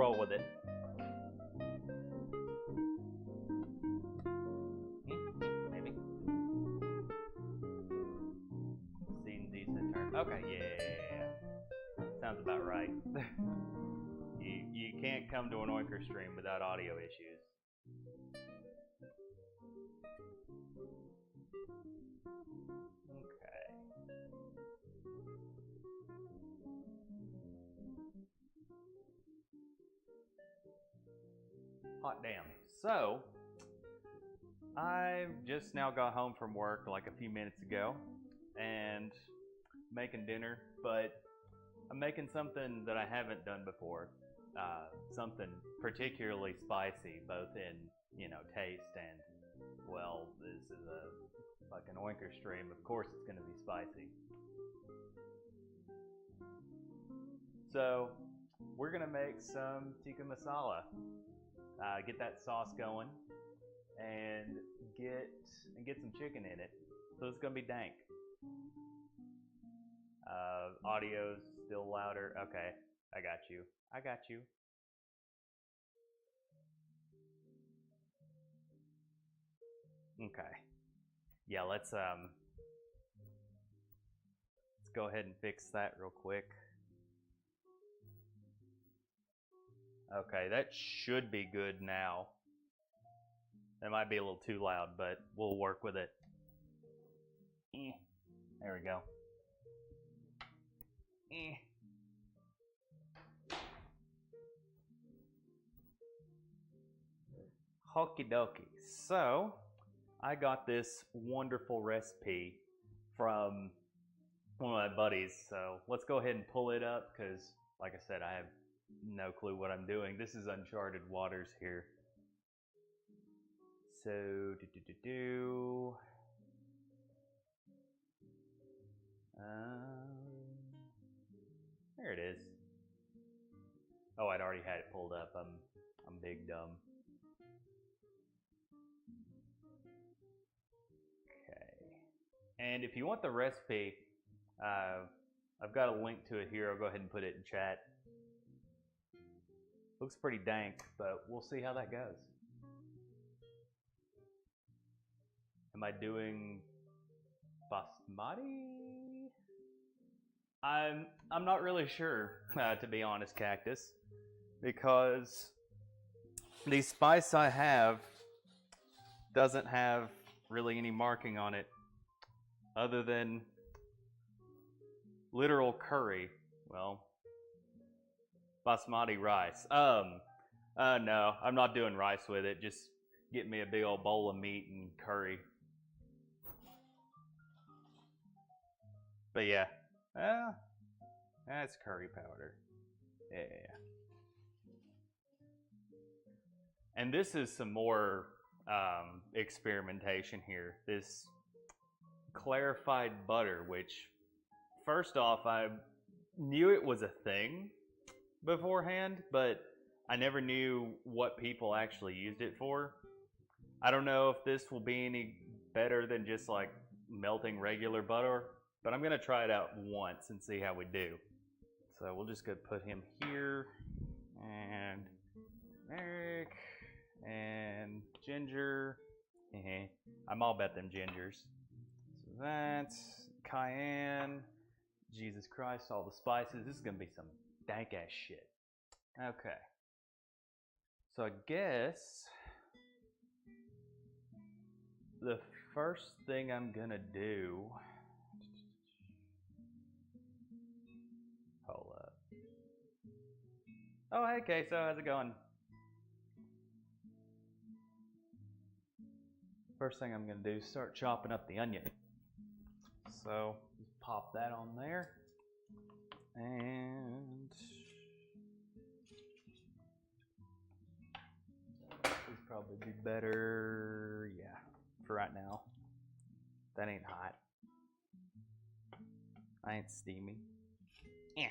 roll with it. Maybe. Seen decent turn. Okay, yeah. Sounds about right. You can't come to an Oinker stream without audio issues. Okay. Hot damn. So, I just now got home from work like a few minutes ago and making dinner, but I'm making something that I haven't done before. Something particularly spicy, both in, taste and, well, this is like an Oinker stream. Of course it's going to be spicy. So, we're going to make some Tikka Masala. Get that sauce going and get some chicken in it. So it's going to be dank. Audio's still louder. Okay, I got you. Okay. Yeah, let's go ahead and fix that real quick. Okay, that should be good now. That might be a little too loud, but we'll work with it. There we go. Okie dokie. So, I got this wonderful recipe from one of my buddies. So, let's go ahead and pull it up because, like I said, I have no clue what I'm doing. This is uncharted waters here. So, there it is. Oh, I'd already had it pulled up. I'm big dumb. Okay. And if you want the recipe, I've got a link to it here. I'll go ahead and put it in chat. Looks pretty dank, but we'll see how that goes. Am I doing basmati? I'm not really sure, to be honest, Cactus, because the spice I have doesn't have really any marking on it other than literal curry. Well, basmati rice. No, I'm not doing rice with it. Just get me a big old bowl of meat and curry. But yeah, that's curry powder. Yeah. And this is some more experimentation here. This clarified butter, which first off, I knew it was a thing beforehand, but I never knew what people actually used it for. I don't know if this will be any better than just like melting regular butter, but I'm going to try it out once and see how we do. So we'll just go put him here, and Eric, and ginger. I'm all about them gingers. So that's cayenne. Jesus Christ, all the spices. This is going to be some dank ass shit. Okay. So I guess the first thing I'm going to do... Hold up. Oh, hey, Queso. How's it going? First thing I'm going to do is start chopping up the onion. So, just pop that on there. And this probably be better, yeah, for right now. That ain't hot. I ain't steamy. Yeah.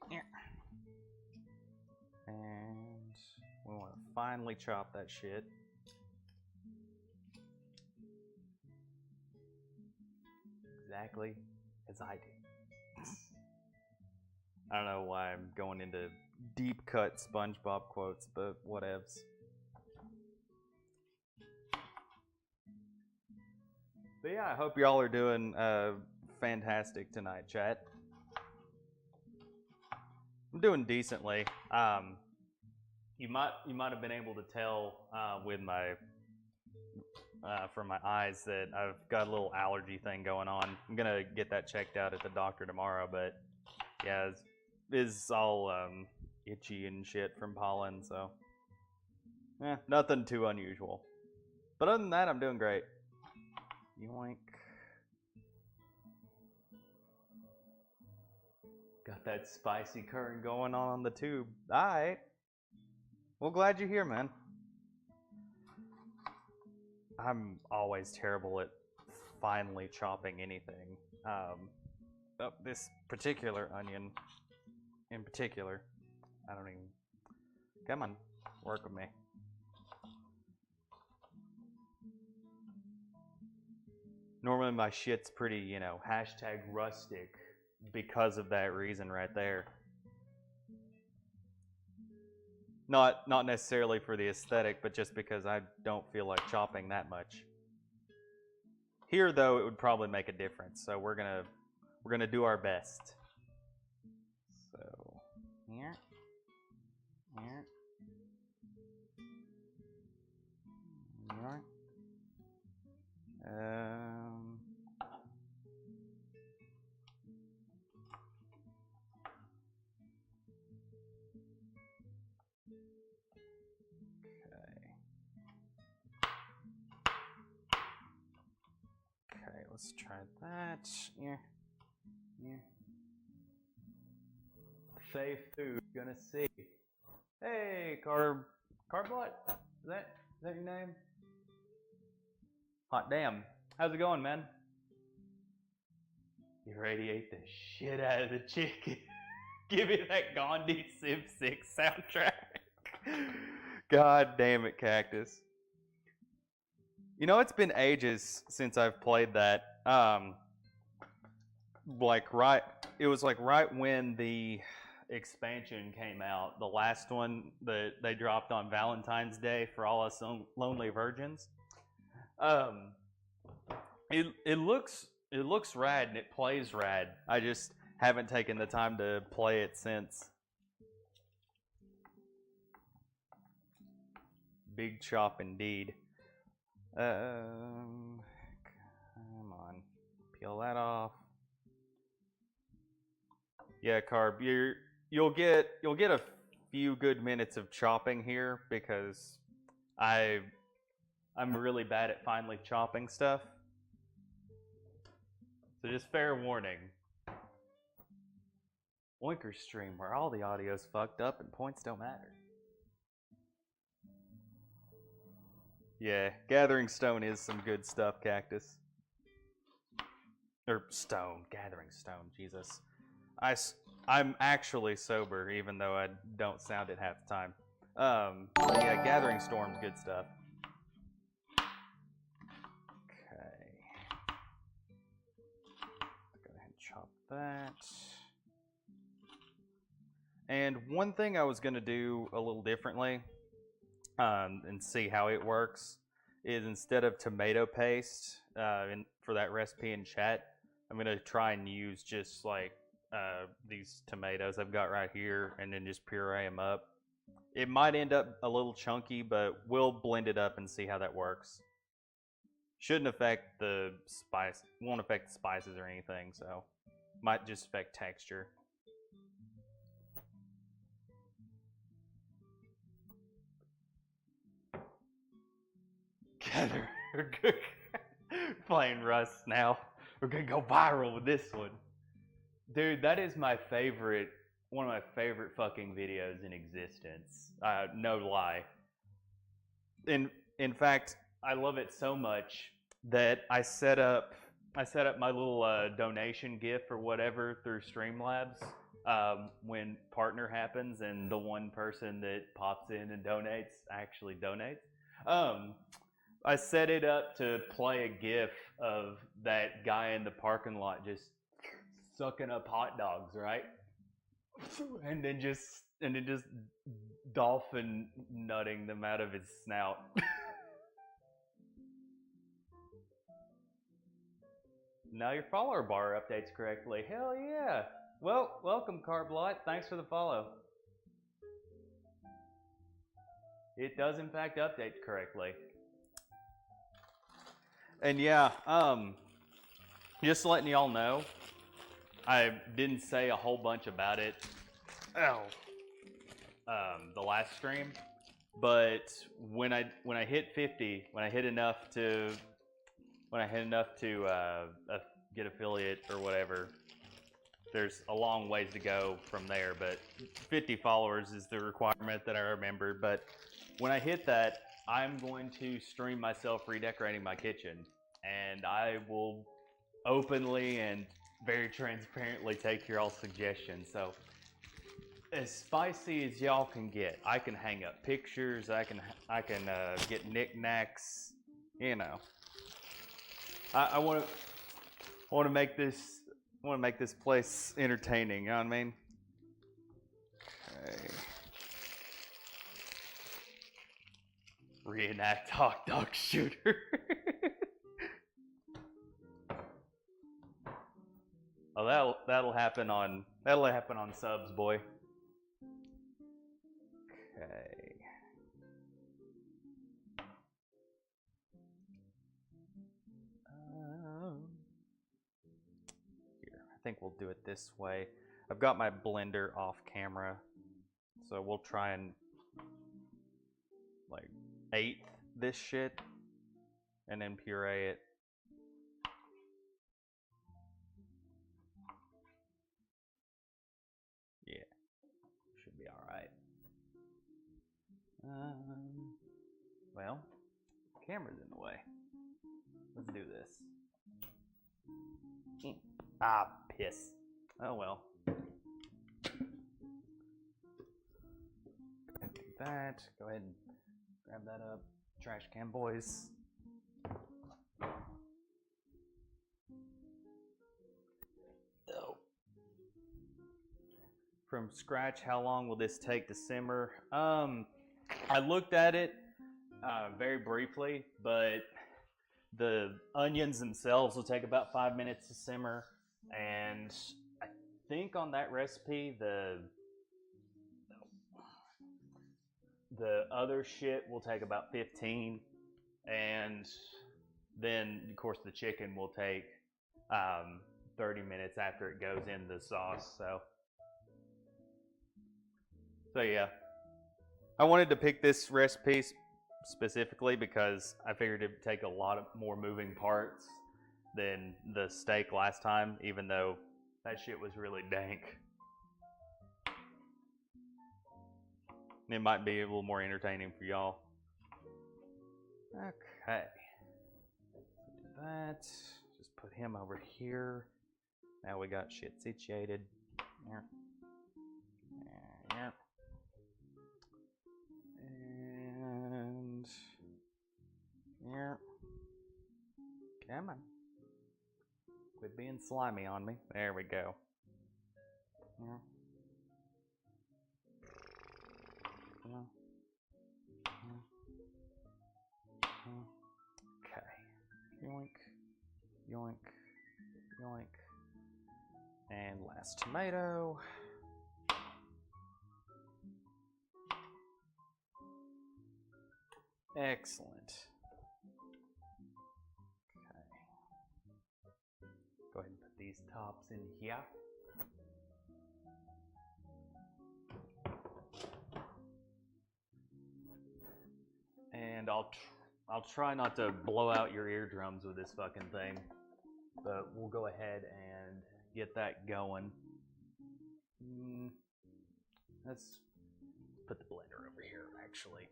Yeah. And we want to finely chop that shit. Exactly as I do. I don't know why I'm going into deep cut SpongeBob quotes, but whatevs. But yeah, I hope y'all are doing fantastic tonight, chat. I'm doing decently. You might have been able to tell with my from my eyes that I've got a little allergy thing going on. I'm gonna get that checked out at the doctor tomorrow, but yeah, it's all itchy and shit from pollen, so nothing too unusual. But other than that, I'm doing great. Yoink. Got that spicy current going on the tube. Alright. Well, glad you're here, man. I'm always terrible at finely chopping anything. This particular onion in particular, I don't even... Come on, work with me. Normally my shit's pretty, hashtag rustic because of that reason right there. Not necessarily for the aesthetic, but just because I don't feel like chopping that much. Here, though, it would probably make a difference, so we're gonna do our best. So here. Okay, let's try that. Yeah. Safe food, gonna see. Hey, Carbot? Is that your name? Hot damn. How's it going, man? You radiate the shit out of the chicken. Give me that Gandhi Civ 6 soundtrack. God damn it, Cactus. It's been ages since I've played that. It was right when the expansion came out, the last one that they dropped on Valentine's Day for all us lonely virgins. It looks rad and it plays rad. I just haven't taken the time to play it since. Big chop indeed. Come on, peel that off. Yeah, Carb, you'll get a few good minutes of chopping here because I'm really bad at finely chopping stuff. So just fair warning. Oinker stream where all the audio's fucked up and points don't matter. Yeah, Gathering Stone is some good stuff, Cactus. Or Stone, Gathering Stone, Jesus. I'm actually sober, even though I don't sound it half the time. Yeah, Gathering Storm's good stuff. Okay. Go ahead and chop that. And one thing I was going to do a little differently, and see how it works, is instead of tomato paste for that recipe in chat, I'm going to try and use just these tomatoes I've got right here and then just puree them up. It might end up a little chunky, but we'll blend it up and see how that works. Shouldn't affect the spice, won't affect the spices or anything, so might just affect texture. We're playing Rust now. We're gonna go viral with this one. Dude, that is one of my favorite fucking videos in existence. No lie. In fact, I love it so much that I set up my little donation GIF or whatever through Streamlabs when partner happens and the one person that pops in and donates actually donates. I set it up to play a GIF of that guy in the parking lot just sucking up hot dogs, right? and then just dolphin nutting them out of his snout. Now your follower bar updates correctly. Hell yeah. Well, welcome Carblot. Thanks for the follow. It does in fact update correctly. And yeah, just letting y'all know, I didn't say a whole bunch about it the last stream, but when I hit 50, when I hit enough to get affiliate or whatever, there's a long ways to go from there, but 50 followers is the requirement that I remember. But when I hit that, I'm going to stream myself redecorating my kitchen, and I will openly and very transparently take your all suggestions. So as spicy as y'all can get, I can hang up pictures, I can get knickknacks, you know. I want to make this place entertaining. You know what I mean? Okay. Reenact hot dog shooter. Oh, that'll happen on subs, boy. Okay. Here, I think we'll do it this way. I've got my blender off camera, so we'll try and like 1/8 this shit and then puree it. Yeah, should be all right. Well, camera's in the way. Let's do this. Ah, piss. Oh well. Do that. Go ahead and grab that up. Trash can boys. Oh. From scratch, how long will this take to simmer? I looked at it very briefly, but the onions themselves will take about 5 minutes to simmer, and I think on that recipe the other shit will take about 15, and then of course the chicken will take 30 minutes after it goes in the sauce. So yeah, I wanted to pick this recipe specifically because I figured it'd take a lot more moving parts than the steak last time, even though that shit was really dank. It might be a little more entertaining for y'all. Okay. Do that. Just put him over here. Now we got shit situated. There. There. And here. Come on. Quit being slimy on me. There we go. Here. Okay. Yoink. Yoink. Yoink. And last tomato. Excellent. Okay. Go ahead and put these tops in here. And I'll try not to blow out your eardrums with this fucking thing, but we'll go ahead and get that going. Let's put the blender over here, actually.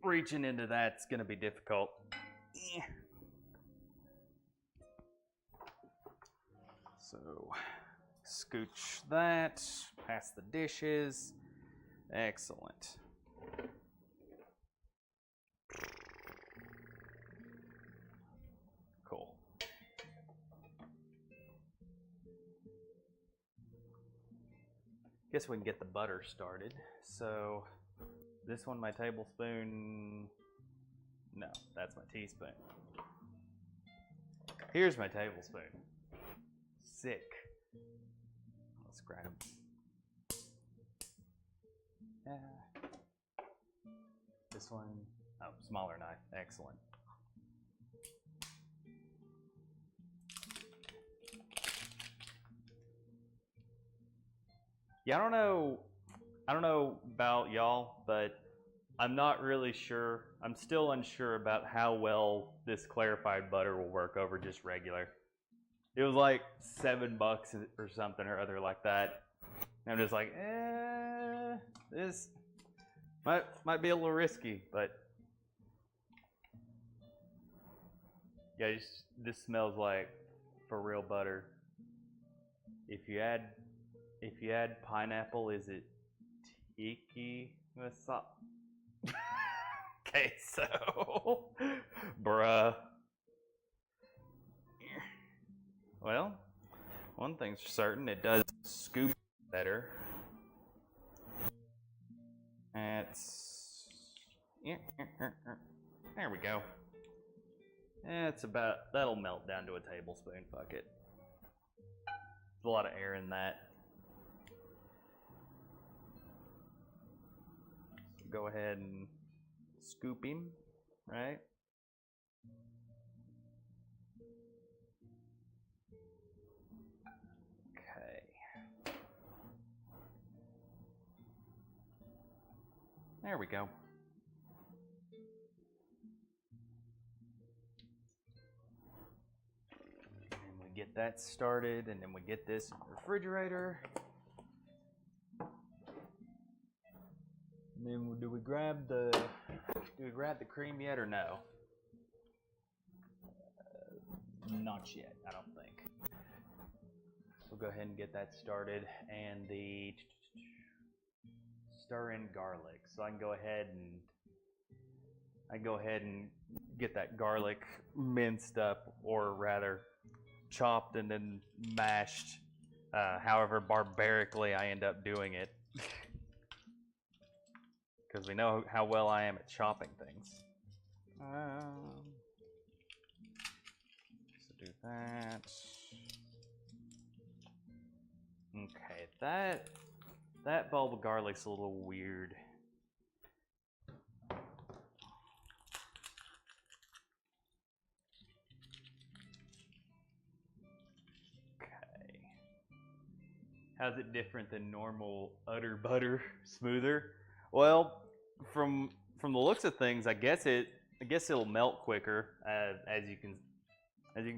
Reaching into that's going to be difficult. So, scooch that, past the dishes. Excellent. Cool. Guess we can get the butter started. So, this one my tablespoon. No, that's my teaspoon. Here's my tablespoon. Sick. Let's grab. This one. Oh, smaller knife. Excellent. Yeah, I don't know about y'all, but I'm not really sure. I'm still unsure about how well this clarified butter will work over just regular. It was like $7 or something or other like that. And I'm just like, this might be a little risky, but yeah, this smells like for real butter. If you add pineapple, is it Tikka Masala? Okay, so, bruh. Well, one thing's for certain, it does scoop better. There we go. That'll melt down to a tablespoon, fuck it. There's a lot of air in that. So go ahead and scoop him, right? Okay. There we go. And we get that started, and then we get this in the refrigerator. And then do we grab the cream yet or no? Not yet, I don't think. So go ahead and get that started, and the stir in garlic. So I can go ahead and get that garlic minced up, or rather chopped and then mashed. However barbarically I end up doing it. Because we know how well I am at chopping things. So do that. Okay, that bulb of garlic's a little weird. Okay. How's it different than normal utter butter smoother? Well, from the looks of things, I guess it'll melt quicker. As you can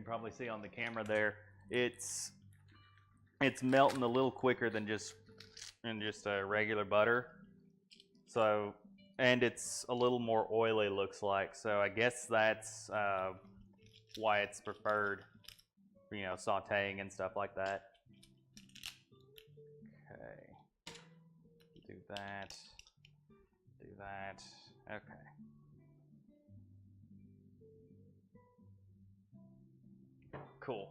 probably see on the camera there, it's melting a little quicker than just regular butter. So, and it's a little more oily, looks like. So I guess that's why it's preferred, sautéing and stuff like that. Okay, do that. Do that. Okay. Cool.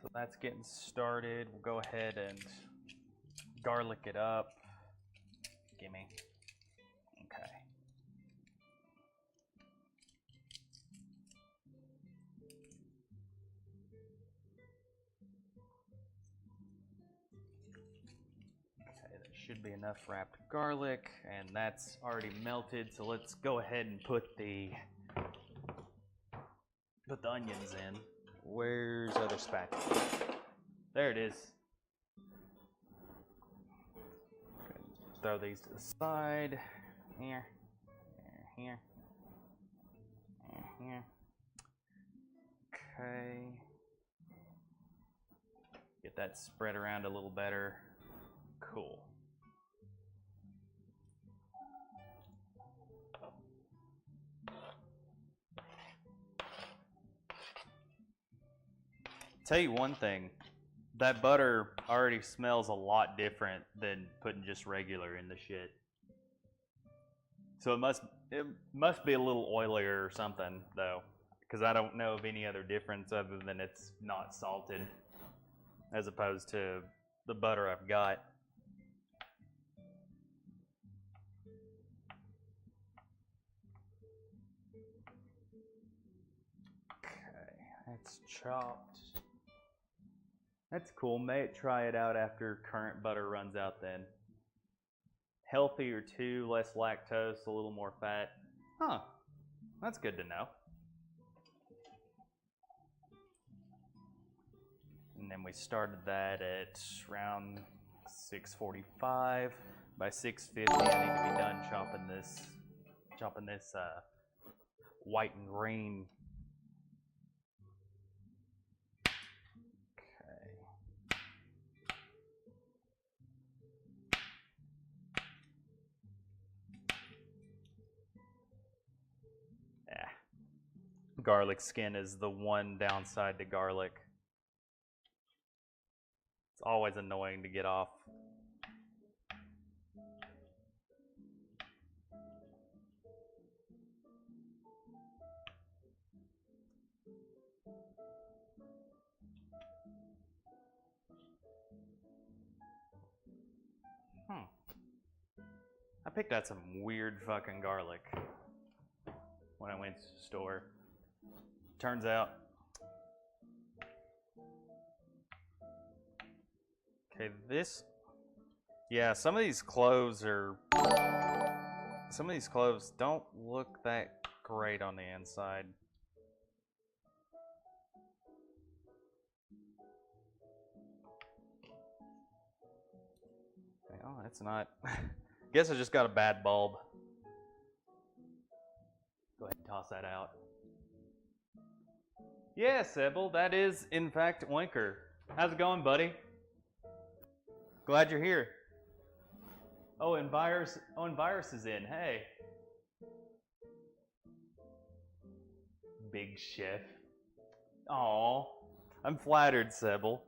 So that's getting started. We'll go ahead and garlic it up. Gimme. Okay. Should be enough wrapped garlic, and that's already melted. So let's go ahead and put the onions in. Where's the other spatula? There it is. Throw these to the side. Here, here, here. Okay. Get that spread around a little better. Cool. Tell you one thing, that butter already smells a lot different than putting just regular in the shit. So it must be a little oilier or something though, because I don't know of any other difference other than it's not salted, as opposed to the butter I've got. Okay, it's chopped. That's cool. May try it out after current butter runs out then. Healthier too, less lactose, a little more fat. Huh, that's good to know. And then we started that at around 6:45. By 6:50, I need to be done chopping this white and green. Okay. Yeah. Garlic skin is the one downside to garlic. It's always annoying to get off. I picked out some weird fucking garlic when I went to the store. Turns out. Okay, yeah, some of these cloves don't look that great on the inside. Okay, oh, that's not. Guess I just got a bad bulb. Go ahead and toss that out. Yeah, Sybil, that is in fact Oinker. How's it going, buddy? Glad you're here. Oh, and Virus is in. Hey. Big chef. Aw, I'm flattered, Sybil.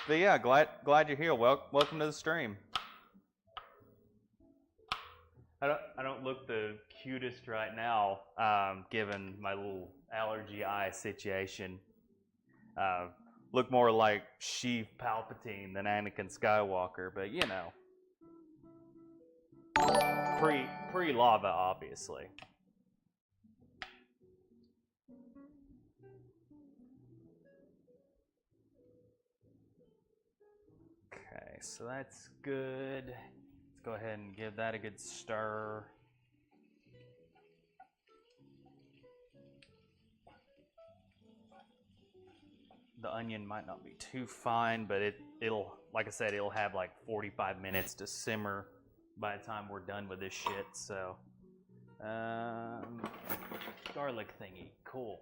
But yeah, glad you're here. Welcome to the stream. I don't look the cutest right now, given my little allergy eye situation. Look more like Sheev Palpatine than Anakin Skywalker, but you know, pre lava, obviously. Okay, so that's good. Let's go ahead and give that a good stir. The onion might not be too fine, but it'll, like I said, it'll have like 45 minutes to simmer by the time we're done with this shit. So, garlic thingy, cool.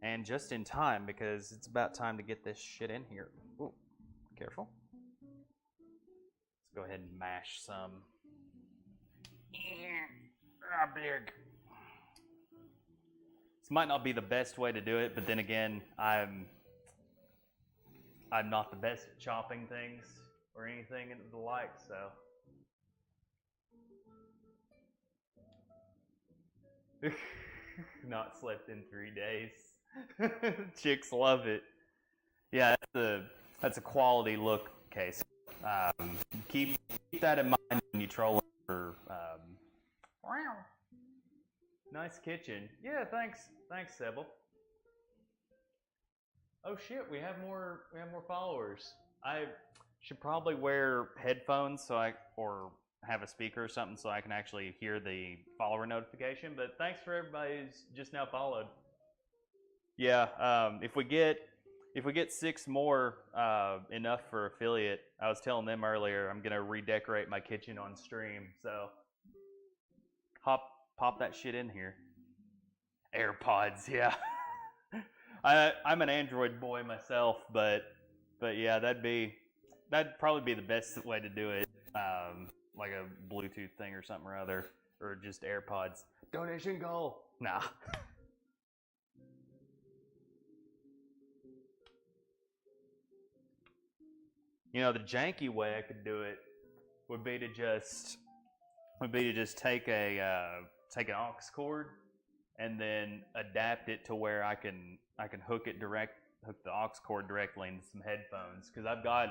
And just in time, because it's about time to get this shit in here. Ooh, careful. Let's go ahead and mash some. Big. This might not be the best way to do it, but then again, I'm not the best at chopping things or anything of the like, so. Not slept in 3 days. Chicks love it. Yeah, that's a quality look case. Keep that in mind when you troll for. Nice kitchen. Yeah, thanks, Sybil. Oh shit, we have more followers. I should probably wear headphones or have a speaker or something so I can actually hear the follower notification. But thanks for everybody who's just now followed. Yeah, if we get 6 more, enough for affiliate. I was telling them earlier I'm gonna redecorate my kitchen on stream. So pop that shit in here. AirPods, yeah. I'm an Android boy myself, but yeah, that'd probably be the best way to do it. Like a Bluetooth thing or something or other, or just AirPods. Donation goal. Nah. You know, the janky way I could do it would be to just take an aux cord and then adapt it to where I can hook hook the aux cord directly into some headphones because I've got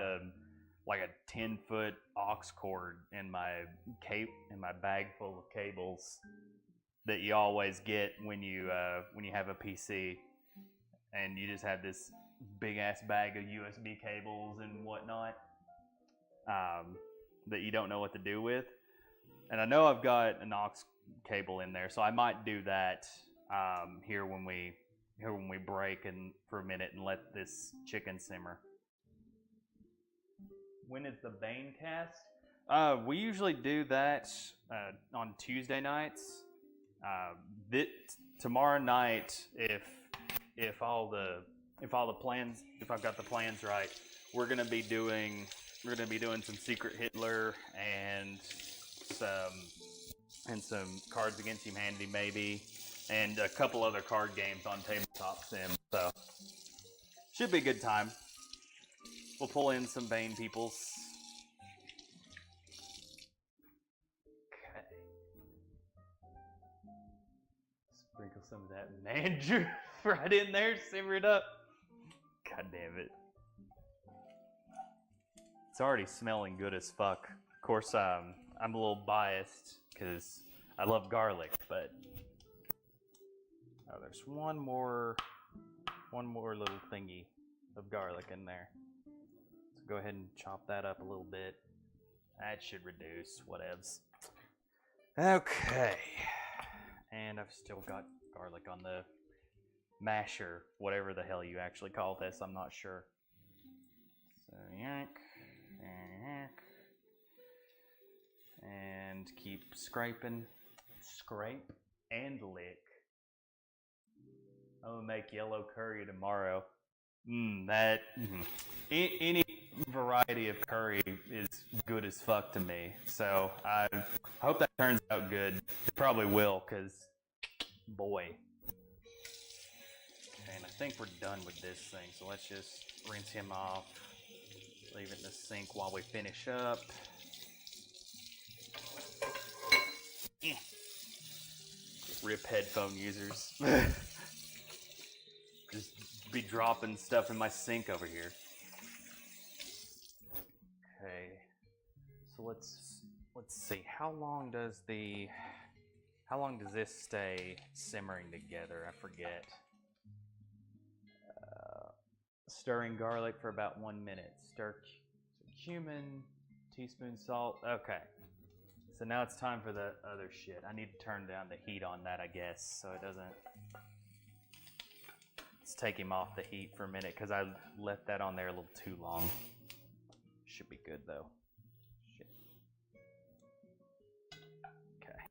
like a 10-foot aux cord in my bag full of cables that you always get when you have a PC, and you just have this big ass bag of USB cables and whatnot that you don't know what to do with. And I know I've got an aux cable in there, so I might do that here when we break and for a minute and let this chicken simmer. When is the Bane cast? We usually do that on Tuesday nights. Tomorrow night, if I've got the plans right, we're gonna be doing some Secret Hitler and some Cards Against Humanity maybe, and a couple other card games on Tabletop Sim. So should be a good time. We'll pull in some Bane peoples. Okay. Sprinkle some of that man juice right in there, simmer it up. God damn it. It's already smelling good as fuck. Of course, I'm a little biased because I love garlic, but there's one more little thingy of garlic in there. So go ahead and chop that up a little bit. That should reduce whatevs. Okay. And I've still got garlic on the masher, whatever the hell you actually call this, I'm not sure. So yank, yank, and keep scraping. Scrape and lick. I'm gonna make yellow curry tomorrow. Any variety of curry is good as fuck to me. So I hope that turns out good. It probably will, cause boy. Okay, and I think we're done with this thing. So let's just rinse him off. Leave it in the sink while we finish up. Rip headphone users. Just be dropping stuff in my sink over here. Okay, so let's see. How long does this stay simmering together? I forget. Stirring garlic for about 1 minute. Stir cumin, teaspoon salt. Okay. So now it's time for the other shit. I need to turn down the heat on that, I guess, so it doesn't... Let's take him off the heat for a minute, because I left that on there a little too long. Should be good, though. Shit. Okay.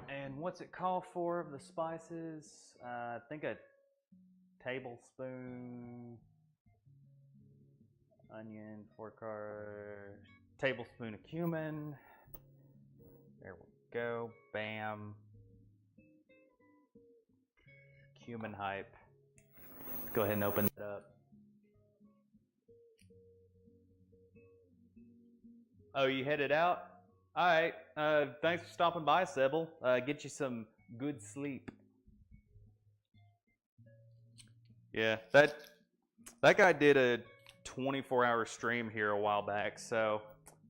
And what's it call for of the spices? I think a tablespoon... Onion, 4 cards... Tablespoon of cumin. There we go. Bam. Cumin hype. Go ahead and open it up. Oh, you headed out? All right. Thanks for stopping by, Sybil. Get you some good sleep. Yeah, that guy did a 24-hour stream here a while back, so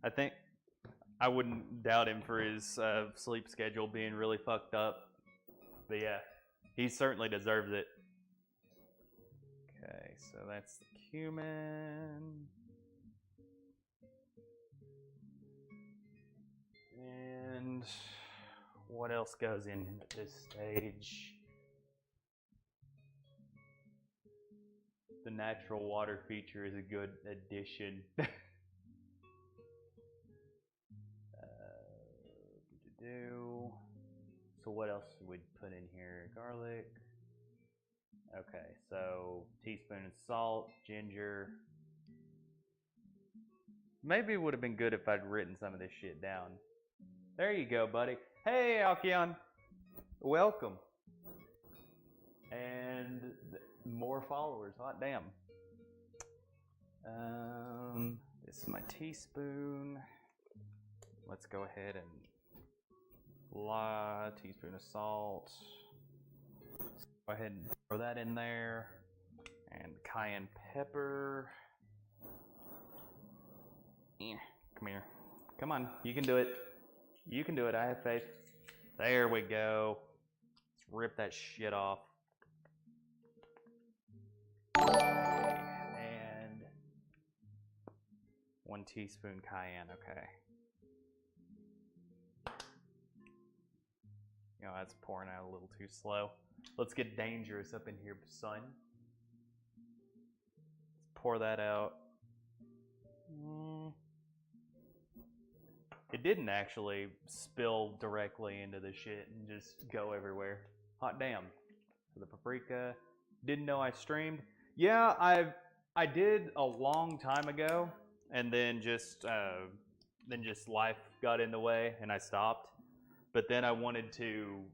I think I wouldn't doubt him for his sleep schedule being really fucked up. But yeah, he certainly deserves it. Okay, so that's the cumin. And what else goes in at this stage? The natural water feature is a good addition. So what else would put in here? Garlic. Okay, so teaspoon of salt, ginger. Maybe it would have been good if I'd written some of this shit down. There you go, buddy. Hey, Alkion. Welcome. And more followers. Hot damn. This is my teaspoon. Let's go ahead and teaspoon of salt. Go ahead and throw that in there. And cayenne pepper. Yeah, come here. Come on, you can do it. You can do it, I have faith. There we go. Let's rip that shit off. And 1 teaspoon cayenne, okay. You know, that's pouring out a little too slow. Let's get dangerous up in here, son. Let's pour that out. It didn't actually spill directly into the shit and just go everywhere. Hot damn. So the paprika. Didn't know I streamed. Yeah, I did a long time ago, and then just life got in the way and I stopped. But then I wanted to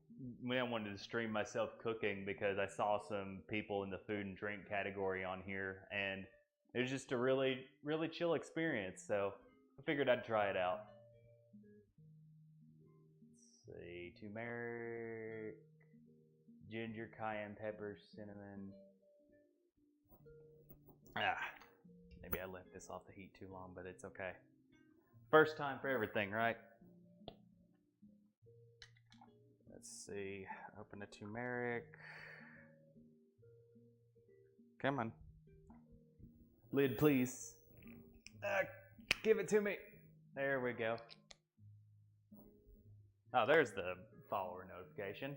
stream myself cooking because I saw some people in the food and drink category on here, and it was just a really, really chill experience. So I figured I'd try it out. Let's see, turmeric, ginger, cayenne pepper, cinnamon. Maybe I left this off the heat too long, but it's okay. First time for everything, right? Let's see, open the turmeric. Come on. Lid, please. Give it to me. There we go. Oh, there's the follower notification.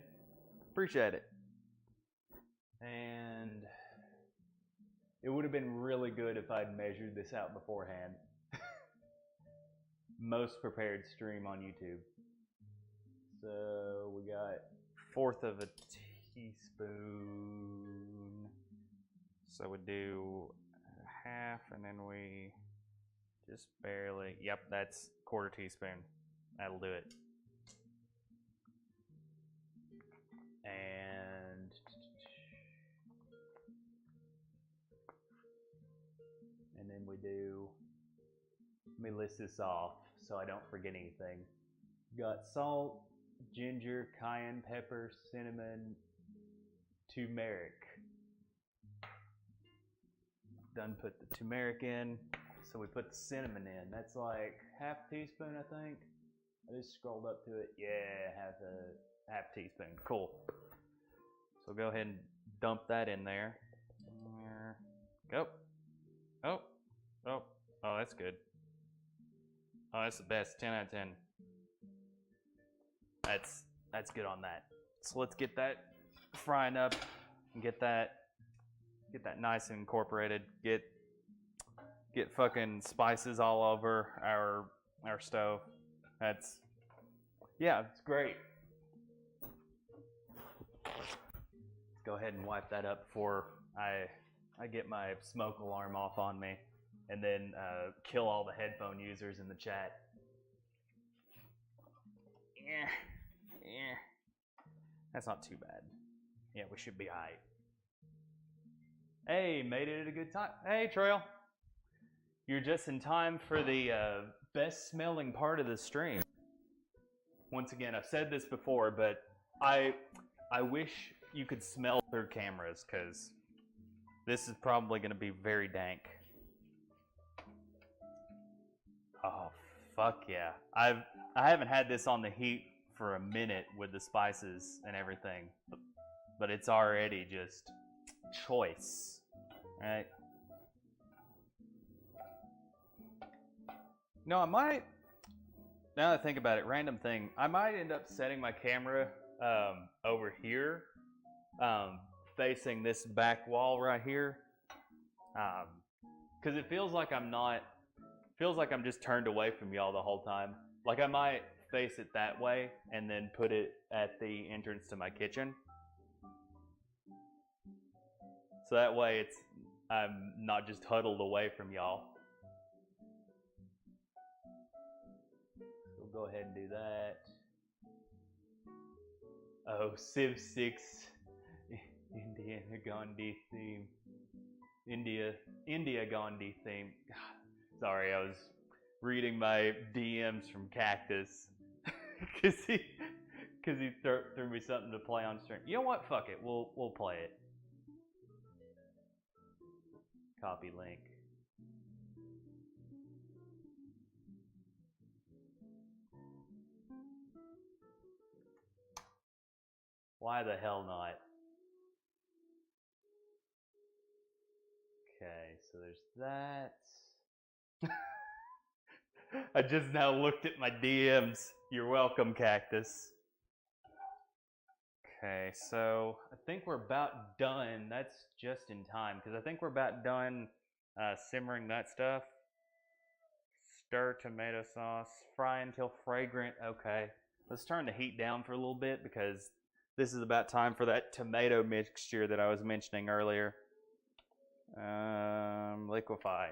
Appreciate it. And it would have been really good if I'd measured this out beforehand. Most prepared stream on YouTube. So we got 1/4 of a teaspoon. So we do half, and then we just barely. Yep, that's 1/4 teaspoon. That'll do it. And then we do. Let me list this off so I don't forget anything. Got salt, ginger, cayenne pepper, cinnamon, turmeric. Done put the turmeric in, so we put the cinnamon in. That's like 1/2 teaspoon, I think. I just scrolled up to it. Yeah, half teaspoon. Cool. So go ahead and dump that in there. Go. Oh, that's good. Oh, that's the best. 10 out of 10. That's good on that. So let's get that frying up and get that nice and incorporated. Get fucking spices all over our stove. It's great. Let's go ahead and wipe that up before I get my smoke alarm off on me, and then kill all the headphone users in the chat. Yeah. That's not too bad. Yeah, we should be alright. Hey, made it at a good time. Hey, Trail. You're just in time for the best smelling part of the stream. Once again, I've said this before, but I wish you could smell through cameras, because this is probably going to be very dank. Oh, fuck yeah. I haven't had this on the heat for a minute with the spices and everything, but it's already just choice, right? No, I might, now that I think about it, random thing, I might end up setting my camera over here, facing this back wall right here, because it feels like I'm just turned away from y'all the whole time. Like I might face it that way and then put it at the entrance to my kitchen. So that way I'm not just huddled away from y'all. So we'll go ahead and do that. Oh, Civ 6 Indiana Gandhi theme. India Gandhi theme. Sorry, I was reading my DMs from Cactus. Because Because he threw me something to play on stream. You know what? Fuck it. We'll play it. Copy link. Why the hell not? Okay, so there's that. I just now looked at my DMs. You're welcome, Cactus. Okay, so I think we're about done. That's just in time, because I think we're about done simmering that stuff. Stir tomato sauce, fry until fragrant. Okay, let's turn the heat down for a little bit, because this is about time for that tomato mixture that I was mentioning earlier. Liquefy.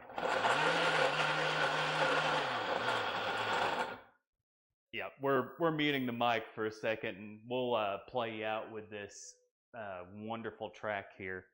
Yeah, we're muting the mic for a second, and we'll play you out with this wonderful track here.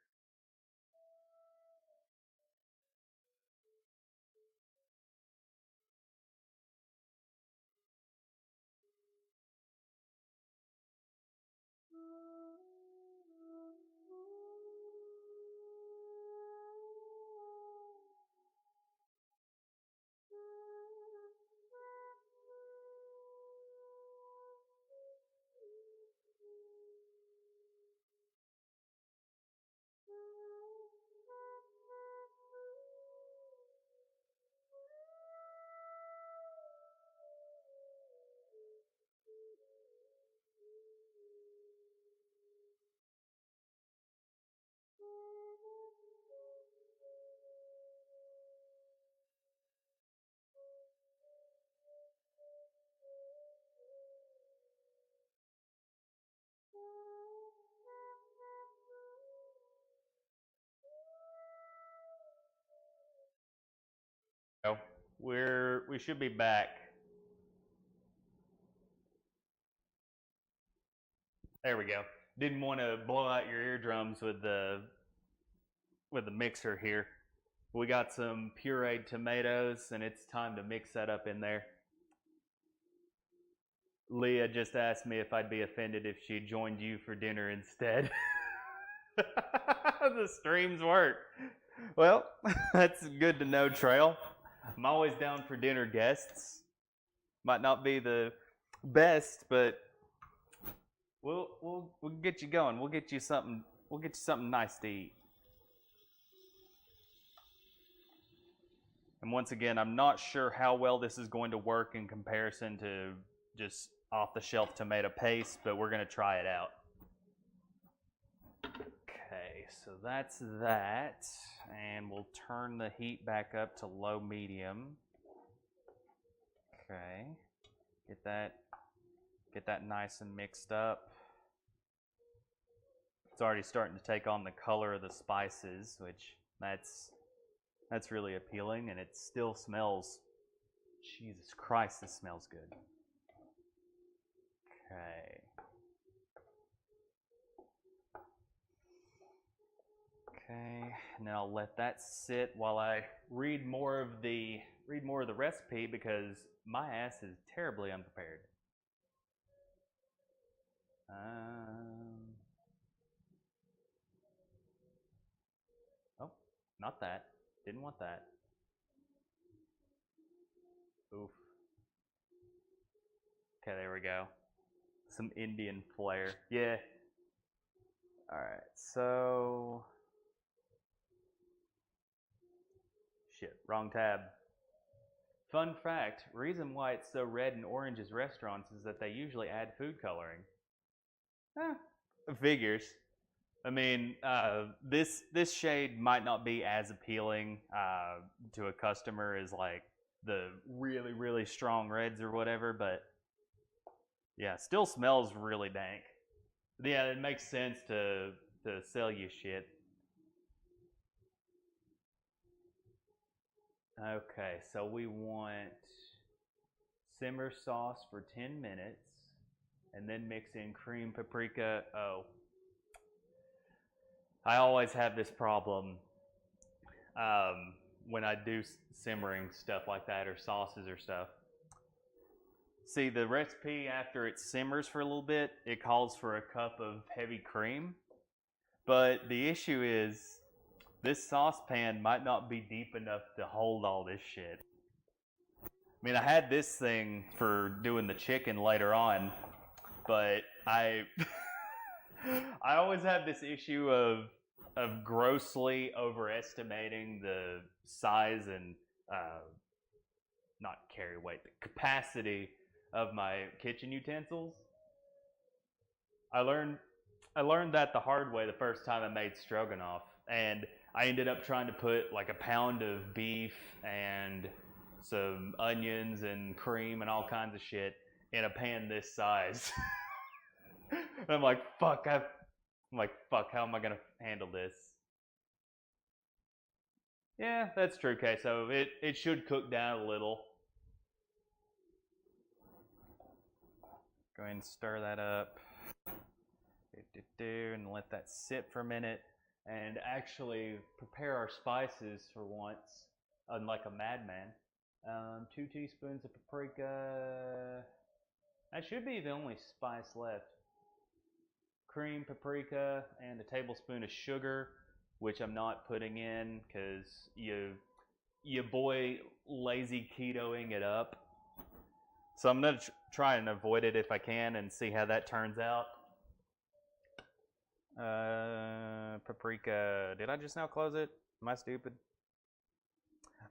We should be back. There we go. Didn't want to blow out your eardrums with the mixer here. We got some pureed tomatoes, and it's time to mix that up in there. Leah just asked me if I'd be offended if she joined you for dinner instead. The streams work. Well, that's good to know, Trail. I'm always down for dinner guests. Might not be the best, but we'll get you going. We'll get you something nice to eat. And once again, I'm not sure how well this is going to work in comparison to just off-the-shelf tomato paste, but we're going to try it out. Okay, so that's that, and we'll turn the heat back up to low medium. Okay, get that nice and mixed up. It's already starting to take on the color of the spices, which that's really appealing, and it still smells. Jesus Christ, this smells good. Okay. Okay, and then I'll let that sit while I read more of the recipe, because my ass is terribly unprepared. Oh, not that. Didn't want that. Oof. Okay, there we go. Some Indian flair. Yeah. Alright, so... Shit, wrong tab. Fun fact, reason why it's so red in Orange's restaurants is that they usually add food coloring. Figures. I mean, this shade might not be as appealing to a customer as like the really, really strong reds or whatever, but yeah, still smells really dank. Yeah, it makes sense to sell you shit. Okay, so we want simmer sauce for 10 minutes and then mix in cream, paprika. Oh, I always have this problem when I do simmering stuff like that, or sauces or stuff. See, the recipe, after it simmers for a little bit, it calls for a cup of heavy cream. But the issue is, this saucepan might not be deep enough to hold all this shit. I mean, I had this thing for doing the chicken later on, but I I always have this issue of grossly overestimating the size and not carry weight, the capacity of my kitchen utensils. I learned that the hard way the first time I made stroganoff, and I ended up trying to put like a pound of beef and some onions and cream and all kinds of shit in a pan this size. I'm like, fuck, how am I gonna handle this? Yeah, that's true, queso. It should cook down a little. Go ahead and stir that up. And let that sit for a minute. And actually prepare our spices for once, unlike a madman. 2 teaspoons of paprika. That should be the only spice left. Cream, paprika, and a tablespoon of sugar, which I'm not putting in because your boy lazy ketoing it up. So I'm going to try and avoid it if I can and see how that turns out. Paprika. Did I just now close it? Am I stupid?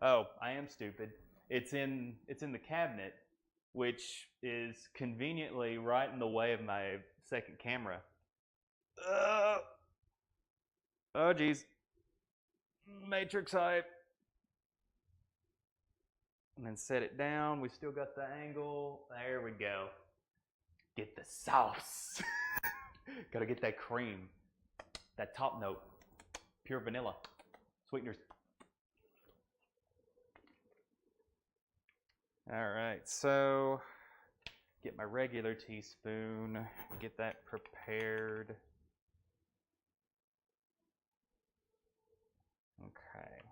Oh, I am stupid. It's in the cabinet, which is conveniently right in the way of my second camera. Oh, geez. Matrix hype. And then set it down. We still got the angle. There we go. Get the sauce. Gotta get that cream. That top note. Pure vanilla. Sweeteners. Alright, so get my regular teaspoon. Get that prepared. Okay.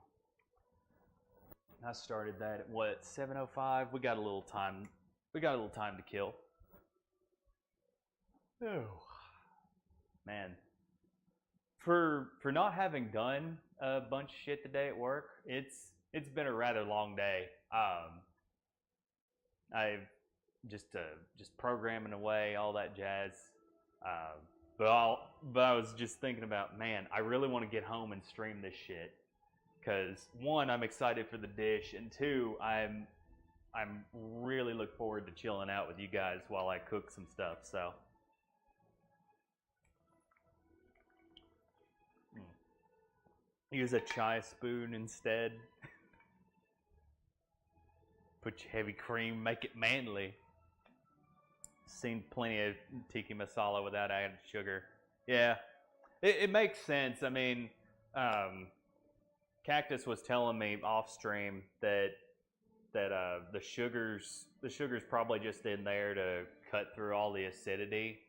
I started that at what, 7:05? We got a little time. We got a little time to kill. Oh, man. For not having done a bunch of shit today at work, it's been a rather long day. I've just programming away, all that jazz. But I was just thinking about, man, I really want to get home and stream this shit. Because one, I'm excited for the dish, and two, I'm really look forward to chilling out with you guys while I cook some stuff. So, use a chai spoon instead. Put your heavy cream, make it manly. Seen plenty of Tikka Masala without added sugar. Yeah, it makes sense. I mean, Cactus was telling me off stream that the sugar's probably just in there to cut through all the acidity.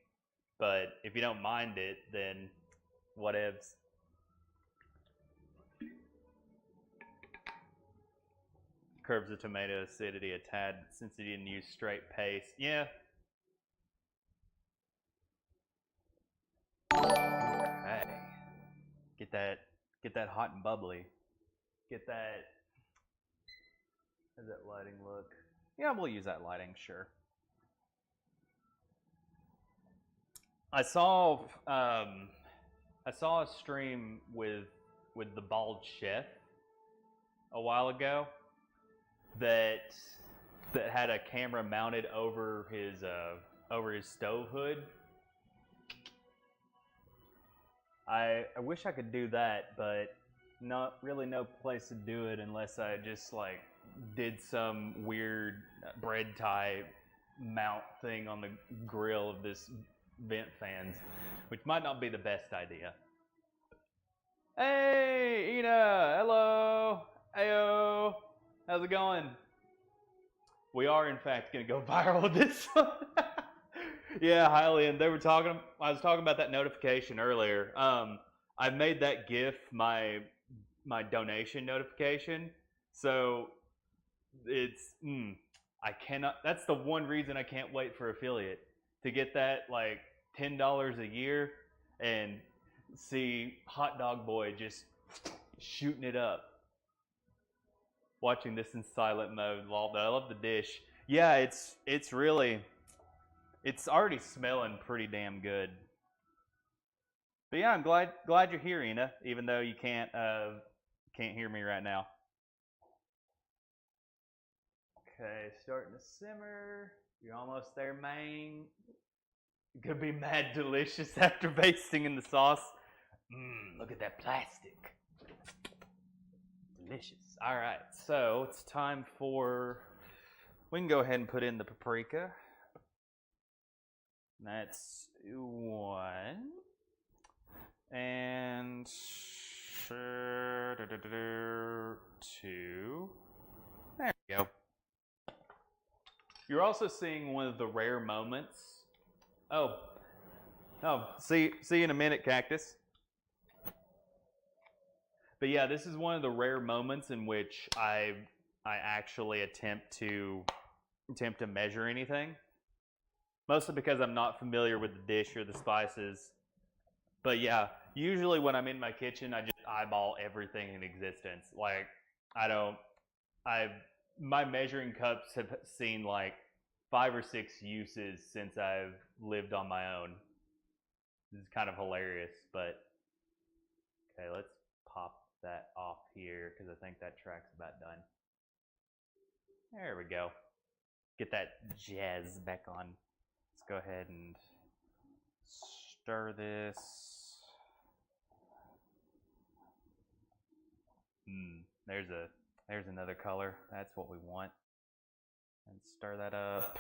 But if you don't mind it, then whatevs. Curbs the tomato acidity a tad since he didn't use straight paste. Yeah. Okay. Get that hot and bubbly. Get that. How's that lighting look? Yeah, we'll use that lighting, sure. I saw a stream with the Bald Chef a while ago that had a camera mounted over his stove hood. I wish I could do that, but not really no place to do it unless I just like did some weird bread tie mount thing on the grill of this vent fans, which might not be the best idea. Hey, Ina, hello, heyo, how's it going? We are in fact going to go viral with this one. Yeah, Hylian, I was talking about that notification earlier. I've made that GIF my donation notification. So it's I cannot. That's the one reason I can't wait for affiliate to get that like $10 a year and see Hot Dog Boy just shooting it up. Watching this in silent mode. I love the dish. Yeah, it's really it's already smelling pretty damn good. But yeah, I'm glad you're here, Ina, even though you can't hear me right now. Okay, starting to simmer. You're almost there, man. It's gonna be mad delicious after basting in the sauce. Look at that plastic. Delicious. All right, so it's time for. We can go ahead and put in the paprika. That's one. And two. There we go. You're also seeing one of the rare moments. Oh, see you in a minute, Cactus. But yeah, this is one of the rare moments in which I actually attempt to measure anything. Mostly because I'm not familiar with the dish or the spices. But yeah, usually when I'm in my kitchen, I just eyeball everything in existence. Like, my measuring cups have seen like 5 or 6 uses since I've lived on my own. This is kind of hilarious, but okay, let's pop that off here because I think that track's about done. There we go. Get that jazz back on. Let's go ahead and stir this. There's another color. That's what we want. And stir that up.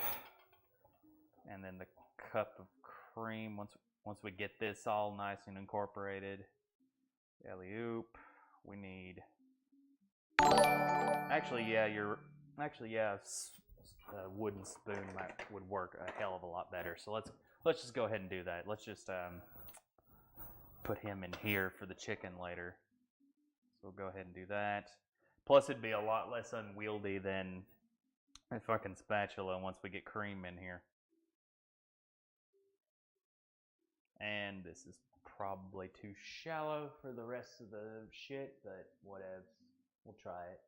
And then the cup of cream, once we get this all nice and incorporated. Alley-oop. We need. Actually, yeah, a wooden spoon would work a hell of a lot better. So let's just go ahead and do that. Let's just put him in here for the chicken later. So we'll go ahead and do that. Plus, it'd be a lot less unwieldy than a fucking spatula once we get cream in here. And this is probably too shallow for the rest of the shit, but whatevs. We'll try it.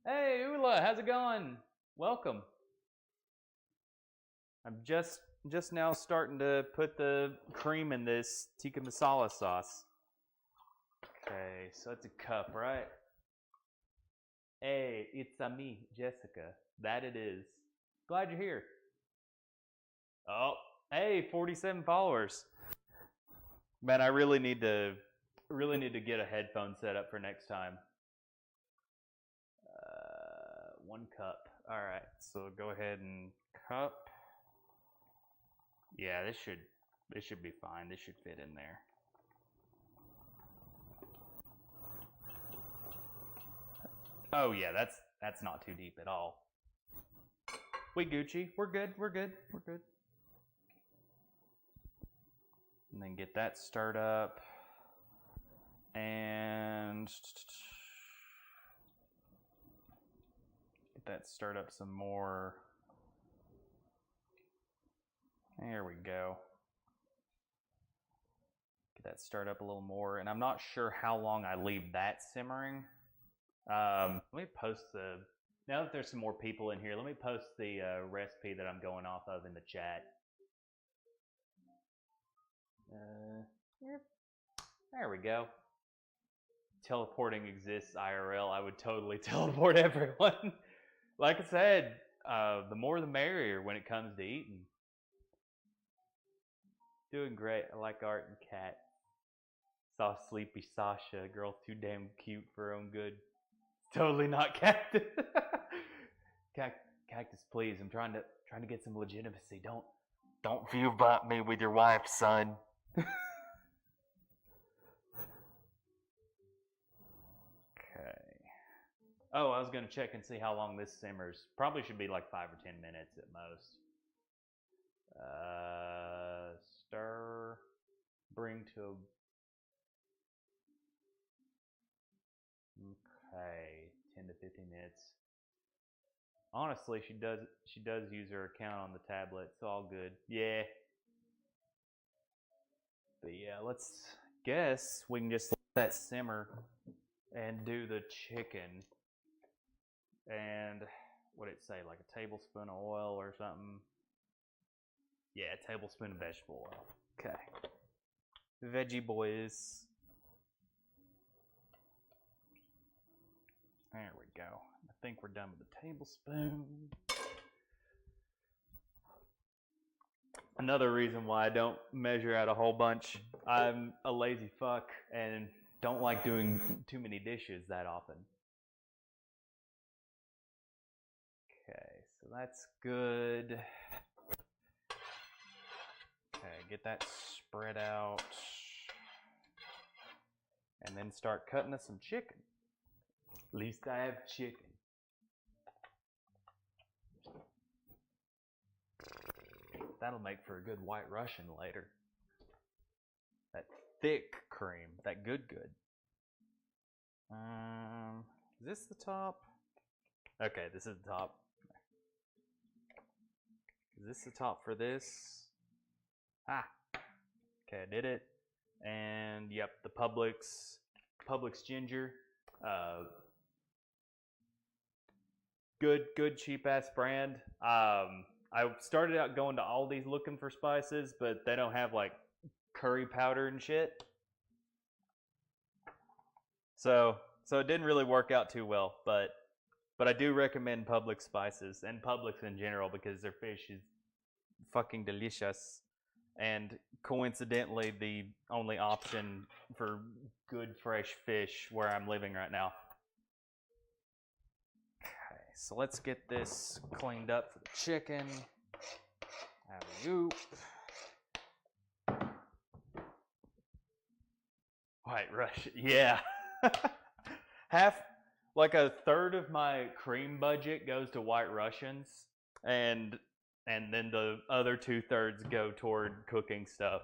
Hey, Ula, how's it going? Welcome. I'm just now starting to put the cream in this Tikka Masala sauce. Okay, so it's a cup, right? Hey, it's a me, Jessica. That it is. Glad you're here. Oh, hey, 47 followers. Man, I really need to get a headphone set up for next time. 1 cup. All right, so go ahead and cup. Yeah, this should be fine. This should fit in there. Oh yeah, that's not too deep at all. We Gucci. We're good. And then get that stirred up. And get that stirred up some more. There we go. Get that stirred up a little more. And I'm not sure how long I leave that simmering. Let me post now that there's some more people in here, let me post the recipe that I'm going off of in the chat. There we go. Teleporting exists IRL. I would totally teleport everyone. Like I said, the more the merrier when it comes to eating. Doing great. I like art and cat. Saw sleepy Sasha. Girl's too damn cute for her own good. Totally not Cactus. Cactus, please. I'm trying to get some legitimacy. Don't view bot me with your wife, son. Okay. Oh, I was gonna check and see how long this simmers. Probably should be like 5 or 10 minutes at most. Stir. Bring to. Okay, 10 to 15 minutes. Honestly, she does use her account on the tablet. It's all good. Yeah. But yeah, let's guess we can just let that simmer and do the chicken. And what did it say? Like a tablespoon of oil or something? Yeah, a tablespoon of vegetable oil. Okay. Veggie boys. There we go. I think we're done with the tablespoon. Another reason why I don't measure out a whole bunch, I'm a lazy fuck and don't like doing too many dishes that often. Okay, so that's good. Okay, get that spread out. And then start cutting us some chicken. At least I have chicken. That'll make for a good white Russian later. That thick cream, that good. Is this the top? Okay, this is the top. Is this the top for this? Ah, okay, I did it. And yep, the Publix ginger. Good cheap ass brand. I started out going to Aldi's looking for spices, but they don't have like curry powder and shit. So it didn't really work out too well, but I do recommend Publix spices and Publix in general because their fish is fucking delicious. And coincidentally, the only option for good fresh fish where I'm living right now. Okay, so let's get this cleaned up for the chicken. Alley-oop. White Russian, yeah. Like a third of my cream budget goes to White Russians, and then the other 2/3 go toward cooking stuff.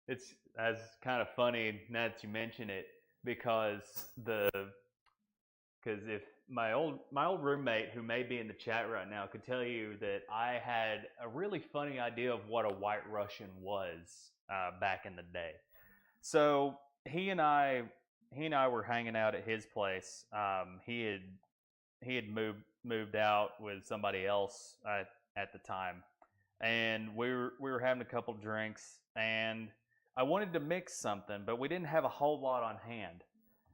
It's kind of funny now that you mention it because if my old roommate who may be in the chat right now could tell you that I had a really funny idea of what a White Russian was back in the day. So he and I were hanging out at his place. He had moved out with somebody else at the time, and we were having a couple drinks, and I wanted to mix something, but we didn't have a whole lot on hand,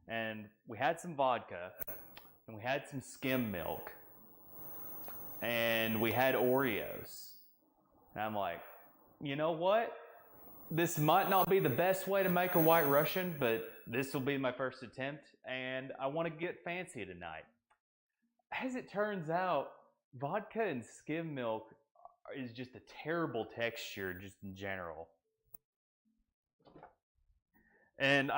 and we had some vodka, and we had some skim milk, and we had Oreos, and I'm like, you know what? This might not be the best way to make a White Russian, but this will be my first attempt, and I want to get fancy tonight. As it turns out, vodka and skim milk is just a terrible texture just in general. And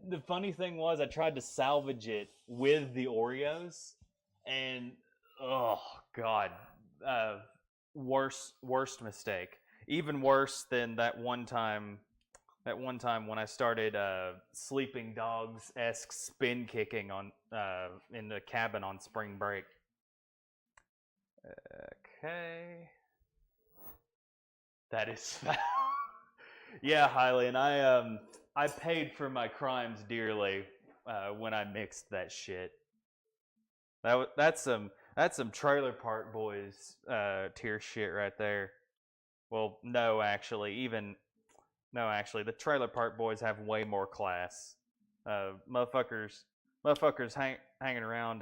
the funny thing was I tried to salvage it with the Oreos, and oh god, worst mistake. Even worse than that one time when I started sleeping dogs-esque spin kicking on in the cabin on spring break. Okay. That is yeah, Hailey, and I paid for my crimes dearly when I mixed that shit. That's some Trailer Park Boys tier shit right there. Well, no, actually, the Trailer Park Boys have way more class. Motherfuckers hanging around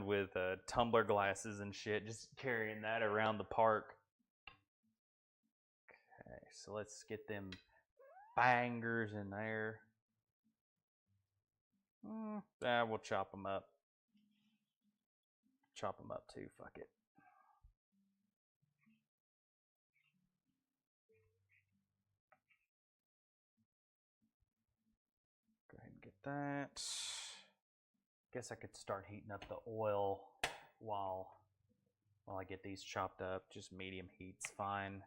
with tumbler glasses and shit, just carrying that around the park. Okay, so let's get them bangers in there. We'll chop them up. Chop them up too, fuck it. Go ahead and get that. Guess I could start heating up the oil while I get these chopped up. Just medium heat's fine.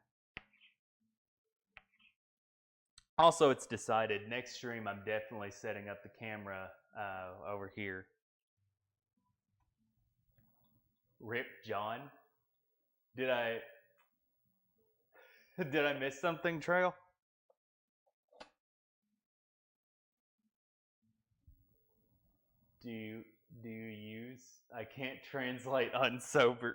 Also, it's decided next stream I'm definitely setting up the camera over here. Rip John. Did I miss something, Trail? Do you use? I can't translate unsober.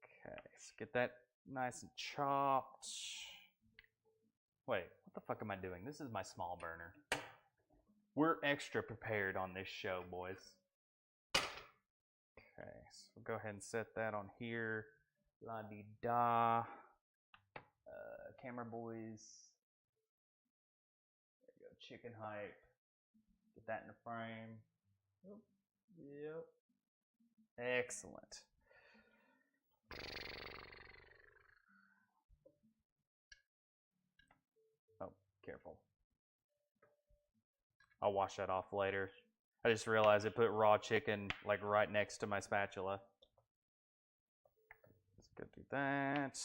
Okay, let's get that nice and chopped. Wait, what the fuck am I doing? This is my small burner. We're extra prepared on this show, boys. Okay, so we'll go ahead and set that on here. La-di-da. Camera boys. There you go, chicken hype. Get that in the frame. Yep. Excellent. Oh, careful. I'll wash that off later. I just realized I put raw chicken like right next to my spatula. Let's go do that.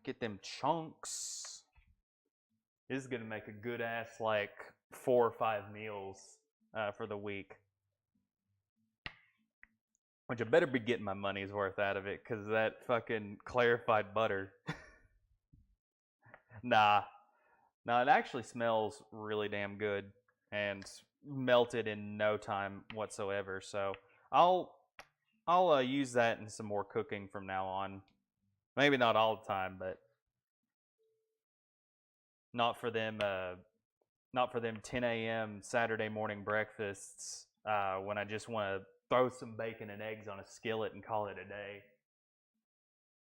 Get them chunks. This is gonna make a good ass like 4 or 5 meals for the week. Which I better be getting my money's worth out of it, because that fucking clarified butter. Nah, it actually smells really damn good and melted in no time whatsoever. So I'll use that in some more cooking from now on. Maybe not all the time, but not for them 10 a.m. Saturday morning breakfasts when I just want to throw some bacon and eggs on a skillet and call it a day.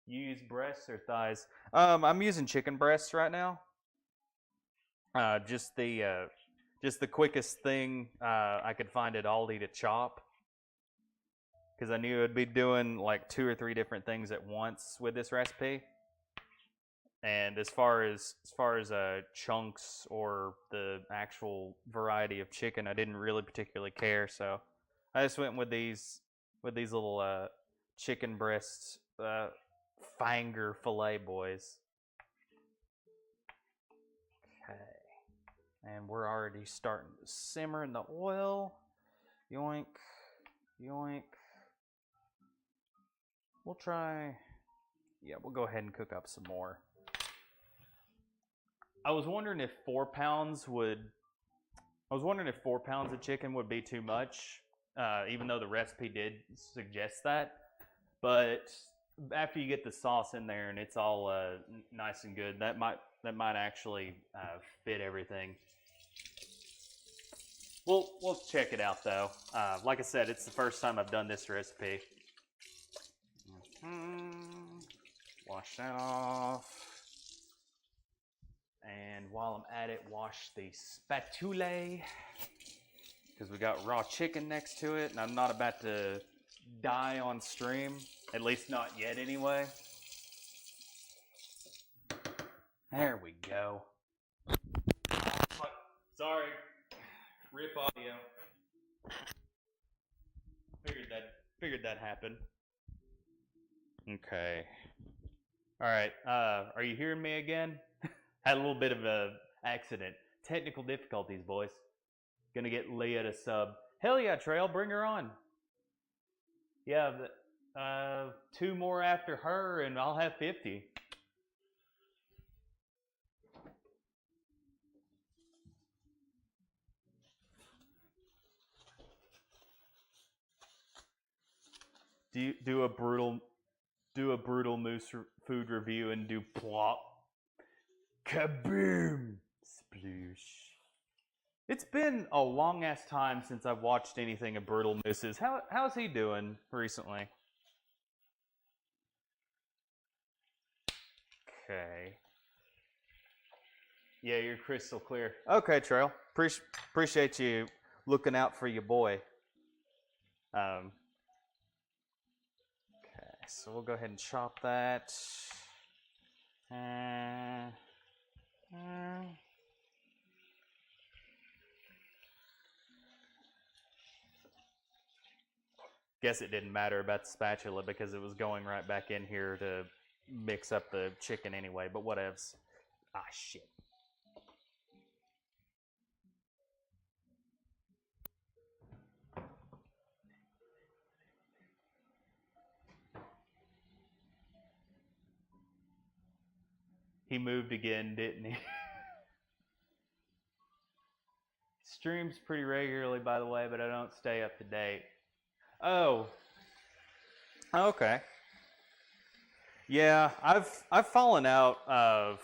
You use breasts or thighs? I'm using chicken breasts right now. Just the quickest thing I could find at Aldi to chop, because I knew I'd be doing like 2 or 3 different things at once with this recipe. And as far as chunks or the actual variety of chicken, I didn't really particularly care. So I just went with these little chicken breasts, finger fillet boys. Okay, and we're already starting to simmer in the oil. Yoink, yoink. We'll go ahead and cook up some more. I was wondering if 4 pounds of chicken would be too much, even though the recipe did suggest that. But after you get the sauce in there and it's all nice and good, that might actually fit everything. We'll check it out though. Like I said, it's the first time I've done this recipe. Wash that off. And while I'm at it, wash the spatula, because we got raw chicken next to it, and I'm not about to die on stream, at least not yet anyway. There we go. Sorry, rip audio. Figured that happened. Okay. All right. Are you hearing me again? Had a little bit of a accident. Technical difficulties, boys. Gonna get Leah to sub. Hell yeah, Trail, bring her on. Yeah, 2 more after her, and I'll have 50. Do a brutal moose food review and do plop. Kaboom! Sploosh. It's been a long ass time since I've watched anything of Brutal Moose's. How's he doing recently? Okay. Yeah, you're crystal clear. Okay, Trail. Appreciate you looking out for your boy. Okay, so we'll go ahead and chop that. guess it didn't matter about the spatula because it was going right back in here to mix up the chicken anyway, but whatevs. Ah, shit. He moved again, didn't he? Streams pretty regularly, by the way, but I don't stay up to date. Oh. Okay. Yeah, I've fallen out of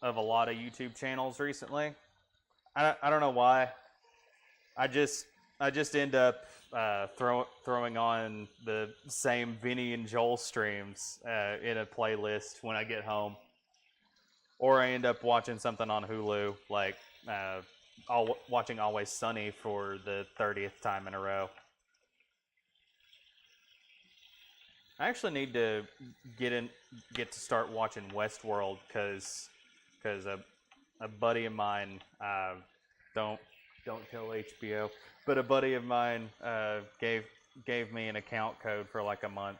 a lot of YouTube channels recently. I don't know why. I just end up throwing on the same Vinny and Joel streams in a playlist when I get home, or I end up watching something on Hulu, like watching Always Sunny for the 30th time in a row. I actually need to get to start watching Westworld because a buddy of mine don't tell HBO, but a buddy of mine gave me an account code for like a month,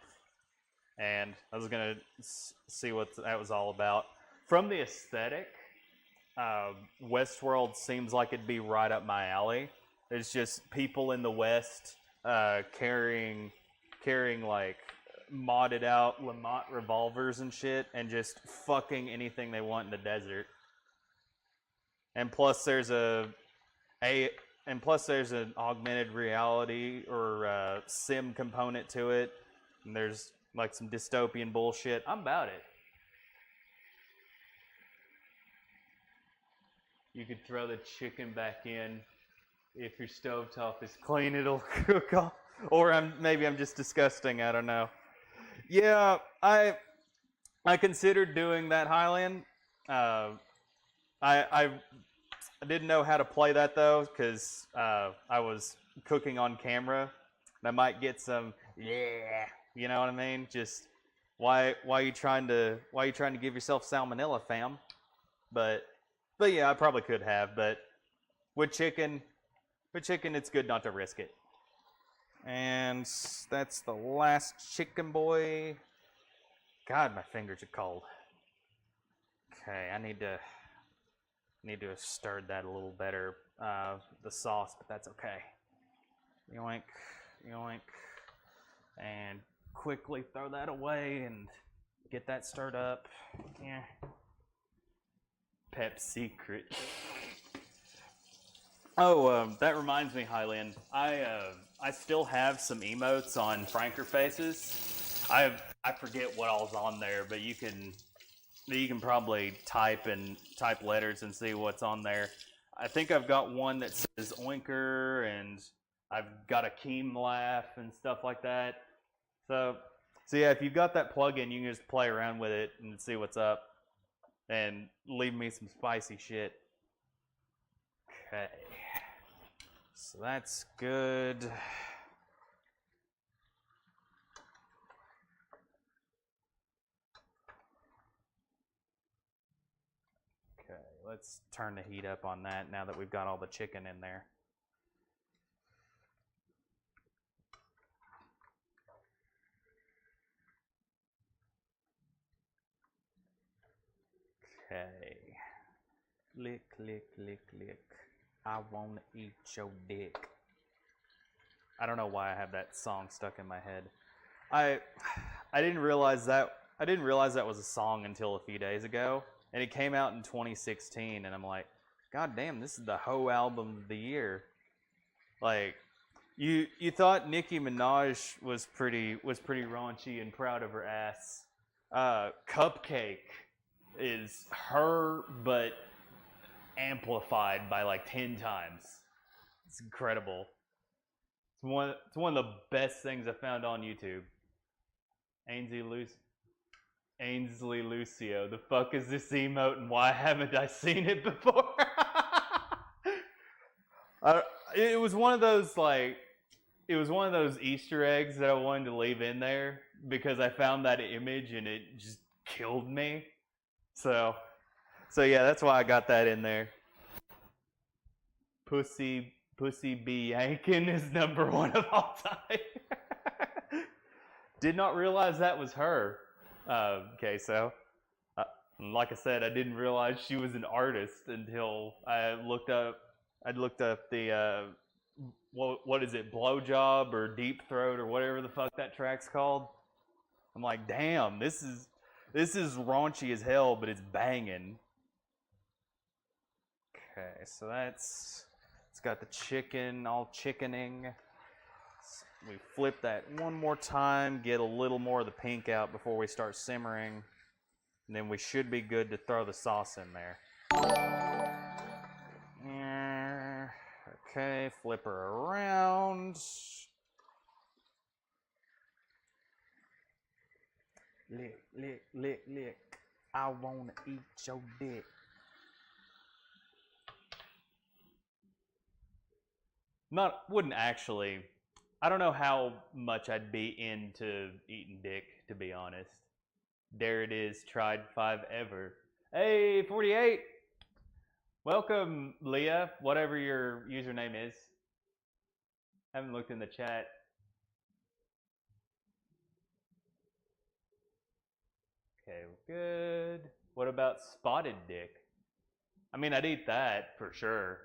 and I was gonna see what that was all about. From the aesthetic, Westworld seems like it'd be right up my alley. It's just people in the West carrying like modded out Lamont revolvers and shit, and just fucking anything they want in the desert. And plus, there's an augmented reality or sim component to it, and there's like some dystopian bullshit. I'm about it. You could throw the chicken back in. If your stovetop is clean, it'll cook off. Or maybe I'm just disgusting. I don't know. Yeah, I considered doing that, Highland. I didn't know how to play that though, because I was cooking on camera. And I might get some, yeah, you know what I mean? Just why you trying to give yourself salmonella, fam? But yeah, I probably could have. But with chicken, it's good not to risk it. And that's the last chicken boy. God, my fingers are cold. Okay, I need to have stirred that a little better, the sauce, but that's okay. Yoink, yoink. And quickly throw that away and get that stirred up. Yeah. Pep secret. Oh, that reminds me, Highland. I still have some emotes on Franker Faces. I forget what all's on there, but you can probably type letters and see what's on there. I think I've got one that says Oinker, and I've got a Keem laugh and stuff like that. So yeah, if you've got that plugin, you can just play around with it and see what's up, and leave me some spicy shit. Okay. So that's good. Okay, let's turn the heat up on that now that we've got all the chicken in there. Okay. Lick, lick, lick, lick. I wanna eat your dick. I don't know why I have that song stuck in my head. I didn't realize that was a song until a few days ago, and it came out in 2016, and I'm like, God damn, this is the Ho album of the year. Like, you thought Nicki Minaj was pretty raunchy and proud of her ass. Cupcake is her, but amplified by like 10 times. It's incredible. It's one of the best things I found on YouTube. Ainsley Lucio. The fuck is this emote, and why haven't I seen it before? It was one of those Easter eggs that I wanted to leave in there because I found that image and it just killed me. So yeah, that's why I got that in there. Pussy B. Yankin is #1 of all time. Did not realize that was her. Okay, so like I said, I didn't realize she was an artist until I looked up. I'd looked up the what is it, blowjob or deep throat or whatever the fuck that track's called. I'm like, damn, this is raunchy as hell, but it's banging. Okay, so it's got the chicken all chickening. We flip that one more time, get a little more of the pink out before we start simmering. And then we should be good to throw the sauce in there. Okay, flip her around. Lick, lick, lick, lick. I wanna eat your dick. Wouldn't actually. I don't know how much I'd be into eating dick, to be honest. There it is, tried 5 ever. Hey, 48! Welcome, Leah, whatever your username is. Haven't looked in the chat. Okay, good. What about spotted dick? I mean, I'd eat that for sure.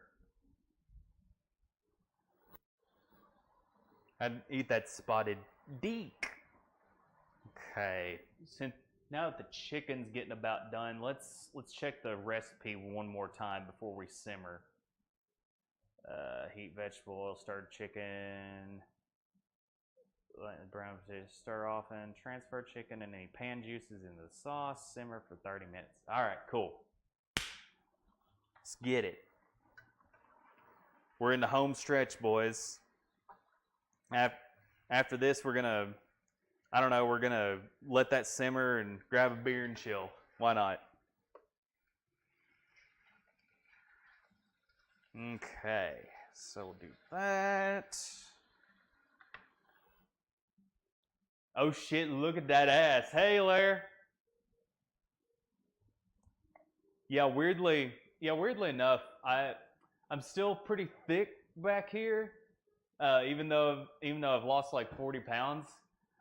I'd eat that spotted dick. Okay, now that the chicken's getting about done, let's check the recipe one more time before we simmer. Heat vegetable oil, stir chicken. Brown potatoes stir often. Transfer chicken and any pan juices into the sauce. Simmer for 30 minutes. All right, cool. Let's get it. We're in the home stretch, boys. After this, we're gonna let that simmer and grab a beer and chill. Why not? Okay, so we'll do that. Oh shit, look at that ass. Hey, Lair. Yeah, weirdly enough, I'm still pretty thick back here. Even though I've lost like 40 pounds,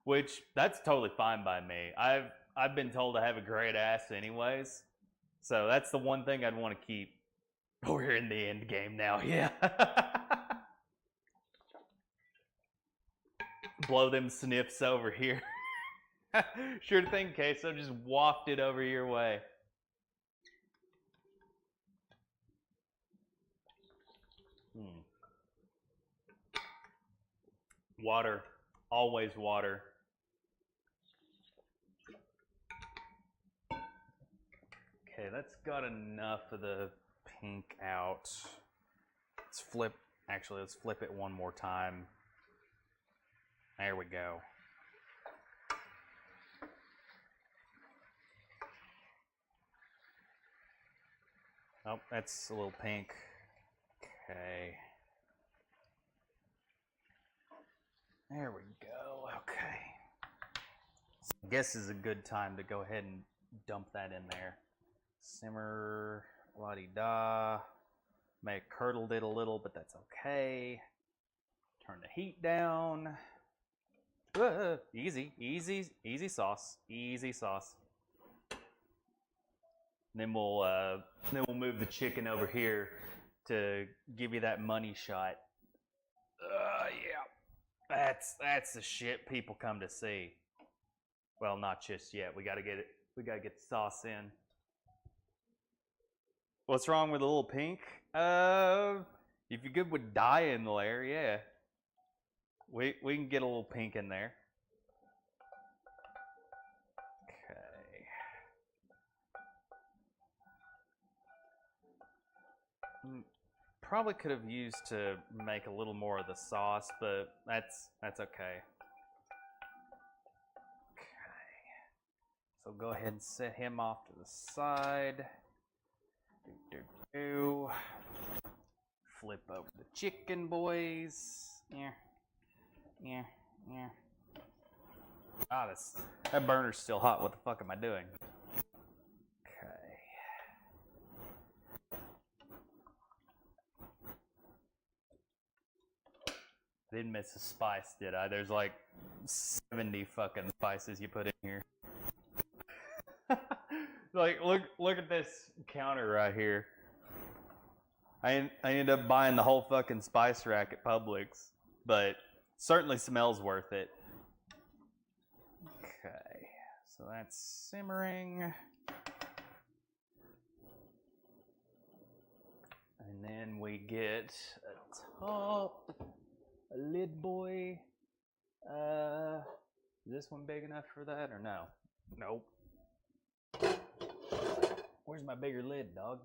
which that's totally fine by me. I've been told to have a great ass anyways, so that's the one thing I'd want to keep. We're in the end game now, yeah. Blow them sniffs over here. Sure thing, Queso. Just waft it over your way. Water. Always water. Okay, that's got enough of the pink out. Let's flip it one more time. There we go. Oh, that's a little pink. Okay. There we go. Okay. So I guess is a good time to go ahead and dump that in there. Simmer, la-di-da. May have curdled it a little, but that's okay. Turn the heat down. Easy sauce. Easy sauce. Then we'll move the chicken over here to give you that money shot. Yeah, that's the shit people come to see. Well, not just yet. We gotta get it. We gotta get the sauce in. What's wrong with a little pink? If you're good with dye in there, yeah, we can get a little pink in there. Probably could have used to make a little more of the sauce, but that's okay. Okay. So go ahead and set him off to the side. Flip over the chicken, boys. Yeah. Ah, that burner's still hot. What the fuck am I doing? Didn't miss a spice, did I? There's like 70 fucking spices you put in here. Like, look at this counter right here. I ended up buying the whole fucking spice rack at Publix, but certainly smells worth it. Okay, so that's simmering. And then we get a top, a lid boy. Is this one big enough for that or no? Nope. Where's my bigger lid, dog?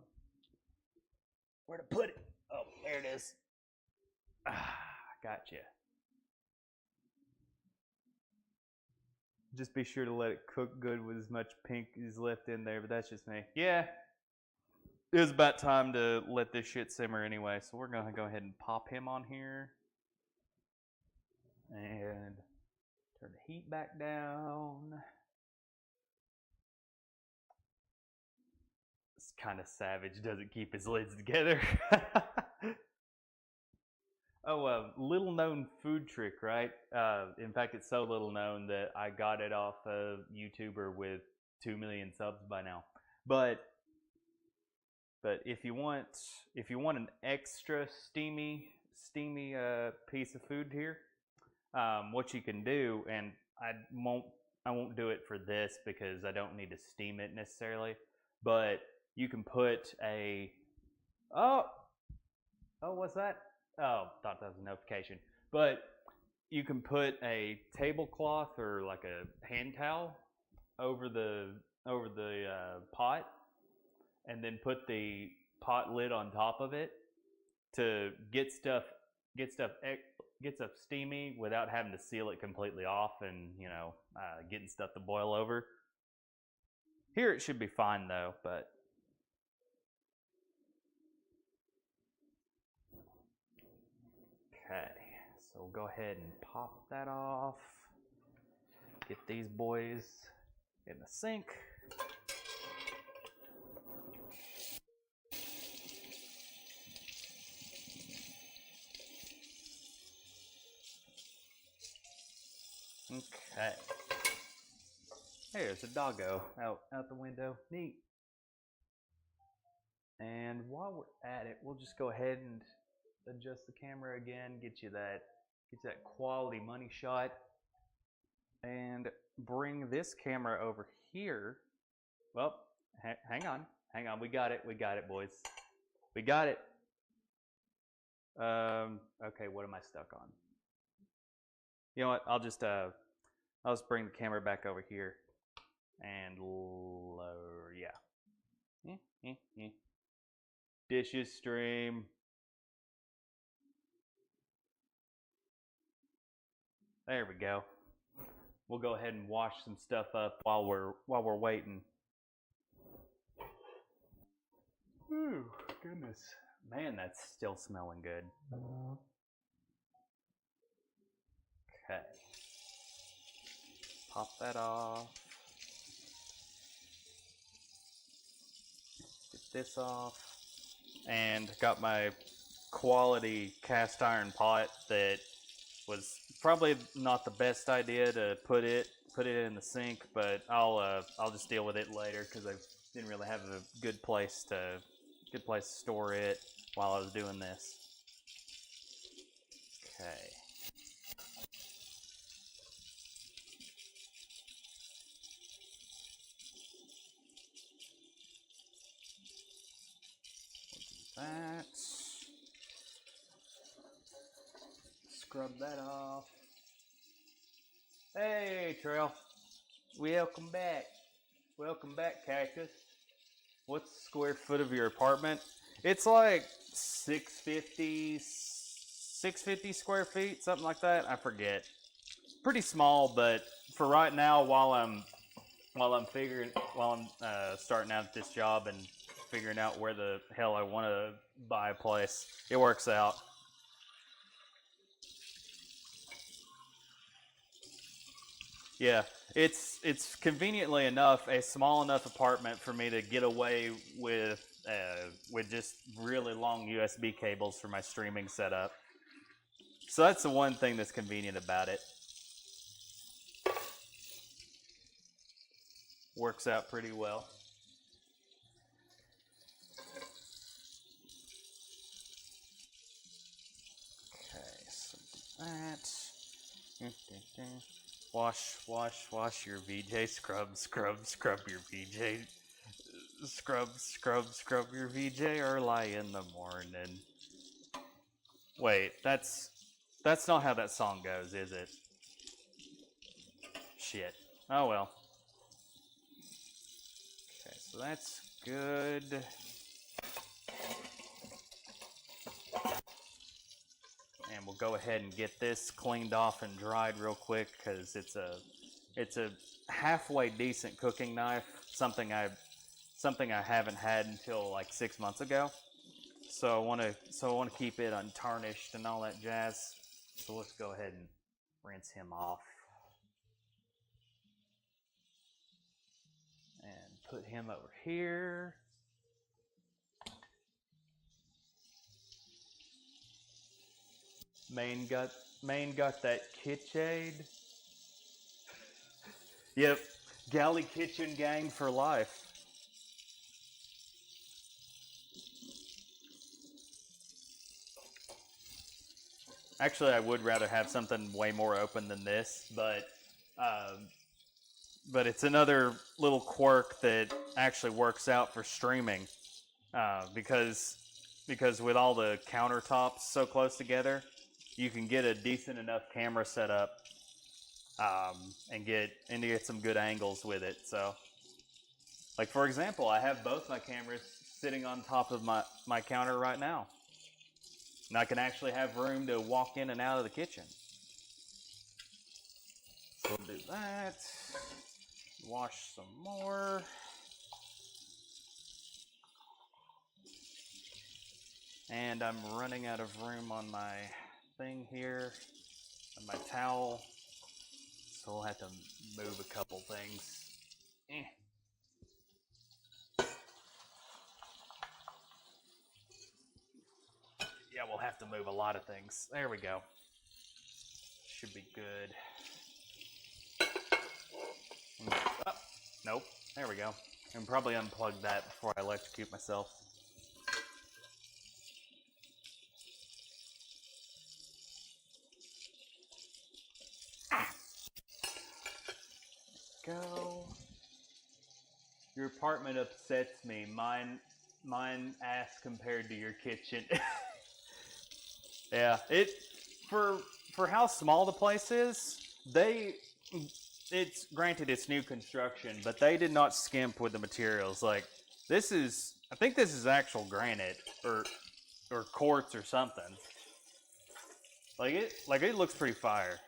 Where'd I put it? Oh, there it is. Gotcha. Just be sure to let it cook good with as much pink as left in there, but that's just me. Yeah. It was about time to let this shit simmer anyway, so we're going to go ahead and pop him on here. And turn the heat back down. It's kind of savage, doesn't keep his lids together. Oh, little known food trick, right? In fact, it's so little known that I got it off a YouTuber with 2 million subs by now. But if you want an extra steamy piece of food here, what you can do, and I won't do it for this because I don't need to steam it necessarily, but you can put a what's that? Oh, thought that was a notification. But you can put a tablecloth or like a hand towel over the pot, and then put the pot lid on top of it to get stuff steamy without having to seal it completely off and getting stuff to boil over. Here it should be fine though, but. Okay, so we'll go ahead and pop that off. Get these boys in the sink. Okay. There's a doggo out the window. Neat. And while we're at it, we'll just go ahead and adjust the camera again, get you that quality money shot, and bring this camera over here. Well, hang on, we got it, boys, we got it. Okay, what am I stuck on? You know what? I'll just bring the camera back over here and lower. Yeah. Dishes stream. There we go. We'll go ahead and wash some stuff up while we're waiting. Ooh, goodness. Man, that's still smelling good. Okay. Pop that off. Get this off. And got my quality cast iron pot that was probably not the best idea to put it in the sink, but I'll just deal with it later because I didn't really have a good place to store it while I was doing this. Okay. We'll do that. Scrub that off. Hey, Trail. Welcome back. Welcome back, Cactus. What's the square foot of your apartment? It's like 650 square feet, something like that. I forget. Pretty small, but for right now, while I'm starting out at this job and figuring out where the hell I want to buy a place, it works out. Yeah, it's conveniently enough a small enough apartment for me to get away with just really long USB cables for my streaming setup. So that's the one thing that's convenient about it. Works out pretty well. Okay, so do that. Wash your VJ. Scrub your VJ. Scrub your VJ early in the morning. Wait, that's not how that song goes, is it? Shit. Oh well. Okay, so that's good. And we'll go ahead and get this cleaned off and dried real quick because it's a halfway decent cooking knife. Something I haven't had until like 6 months ago. So I want to keep it untarnished and all that jazz. So let's go ahead and rinse him off. And put him over here. Main got that KitchenAid. Yep, Galley Kitchen gang for life. Actually, I would rather have something way more open than this, but it's another little quirk that actually works out for streaming, because with all the countertops so close together, you can get a decent enough camera set up, and get some good angles with it. So, like for example, I have both my cameras sitting on top of my counter right now. And I can actually have room to walk in and out of the kitchen. So we'll do that. Wash some more. And I'm running out of room on my thing here, on my towel. So we'll have to move a couple things. Yeah, we'll have to move a lot of things. There we go. Should be good. Oh, nope. There we go. And probably unplug that before I electrocute myself. Go. Your apartment upsets me. Mine ass compared to your kitchen. Yeah, for how small the place is, it's granted it's new construction, but they did not skimp with the materials. Like I think this is actual granite or quartz or something. Like it looks pretty fire.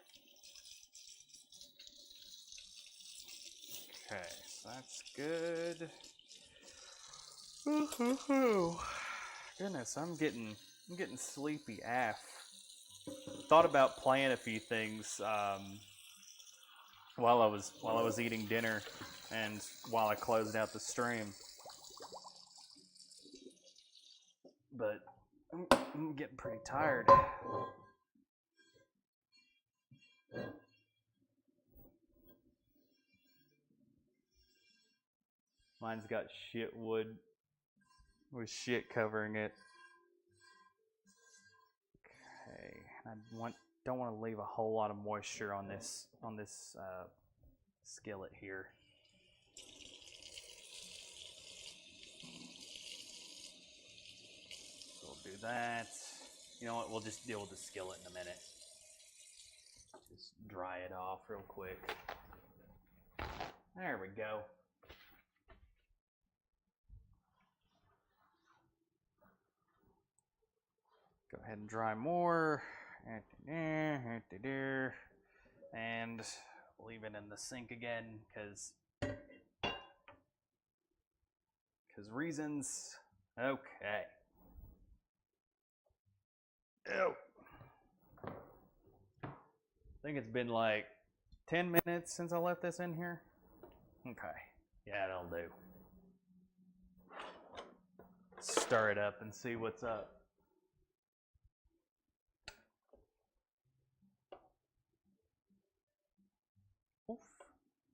Okay, so that's good. Ooh. Goodness, I'm getting sleepy AF. Thought about playing a few things while I was eating dinner and while I closed out the stream. But I'm getting pretty tired. Mine's got shit wood with shit covering it. Okay, I don't want to leave a whole lot of moisture on this skillet here. So we'll do that. You know what? We'll just deal with the skillet in a minute. Just dry it off real quick. There we go. Go ahead and dry more. And leave it in the sink again because reasons. Okay. Ew. I think it's been like 10 minutes since I left this in here. Okay. Yeah, that'll do. Stir it up and see what's up.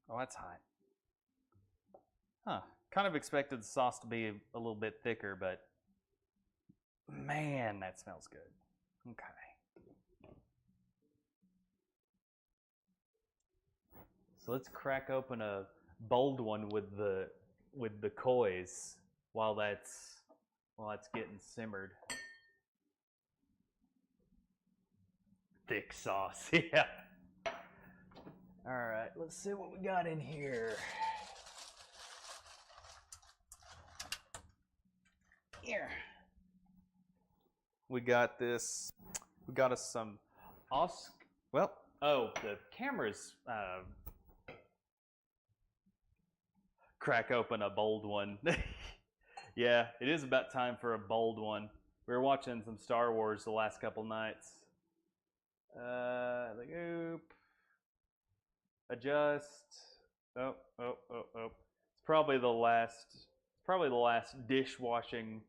Oh, that's hot. Huh. Kind of expected the sauce to be a little bit thicker, but man, that smells good. Okay. So let's crack open a bold one with the kois while that's getting simmered. Thick sauce, yeah. All right, let's see what we got in here. Here. We got this. We got us some well, oh, the camera's crack open a bold one. Yeah, it is about time for a bold one. We were watching some Star Wars the last couple nights. Like, oop. Adjust. Oh. It's probably the last dishwashing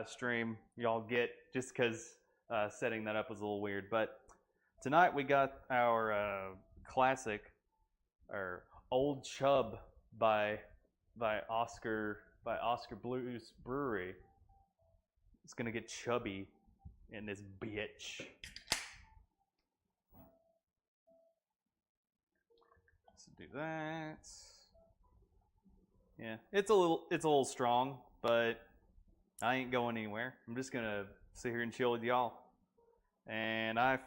stream y'all get, just because setting that up was a little weird. But tonight we got our classic, or Old Chub by Oscar Blues Brewery. It's gonna get chubby in this bitch. Let's do that. Yeah, it's a little strong, but I ain't going anywhere. I'm just gonna sit here and chill with y'all. And I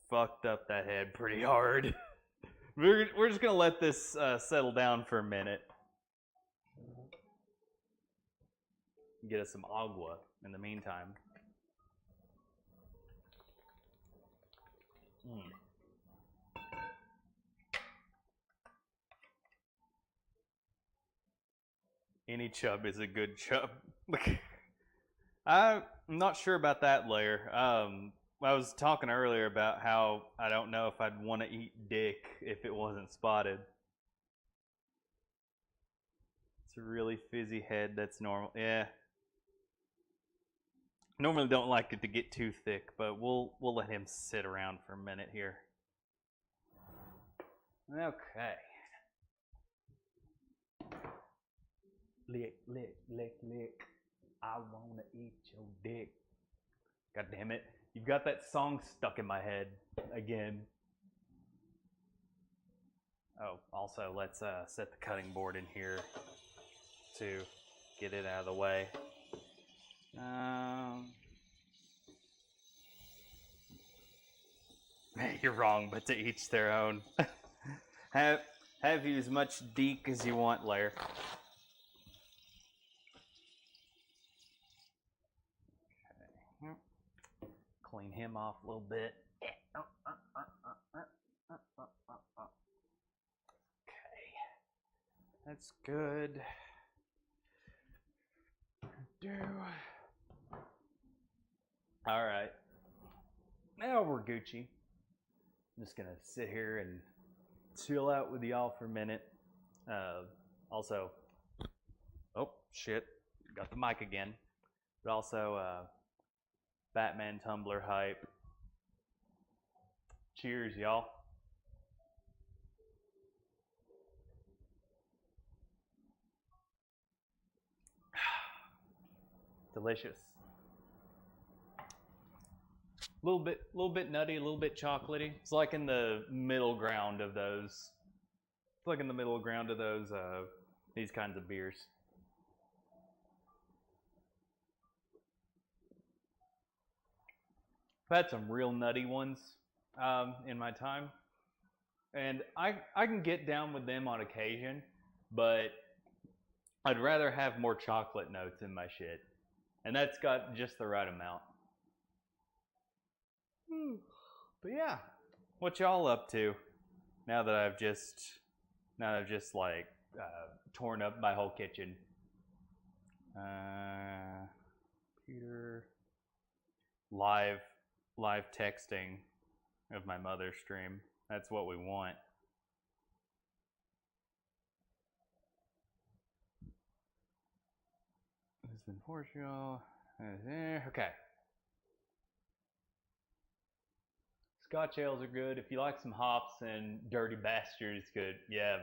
fucked up that head pretty hard. We're just gonna let this settle down for a minute. Get us some agua in the meantime. Any chub is a good chub. I'm not sure about that, Lair. I was talking earlier about how I don't know if I'd want to eat dick if it wasn't spotted. It's a really fizzy head. That's normal. Yeah. Normally don't like it to get too thick, but we'll let him sit around for a minute here. Okay. Lick, lick, lick, lick. I wanna eat your dick. God damn it. You've got that song stuck in my head again. Oh, also let's set the cutting board in here to get it out of the way. You're wrong, but to each their own. Have you as much deek as you want, Lair. Okay. Clean him off a little bit. Okay. That's good. All right. Now we're Gucci. I'm just gonna sit here and chill out with y'all for a minute. Also, oh shit, got the mic again. But also, Batman Tumblr hype. Cheers, y'all. Delicious. A little bit nutty, a little bit chocolatey. It's like in the middle ground of those. It's like in the middle ground of those these kinds of beers. I've had some real nutty ones in my time, and I can get down with them on occasion, but I'd rather have more chocolate notes in my shit, and that's got just the right amount. But yeah, what y'all up to now that I've just like torn up my whole kitchen? Computer, live texting of my mother's stream. That's what we want. Lisbon, Portugal. Okay. Scotch ales are good. If you like some hops, and Dirty Bastard's good. Yeah,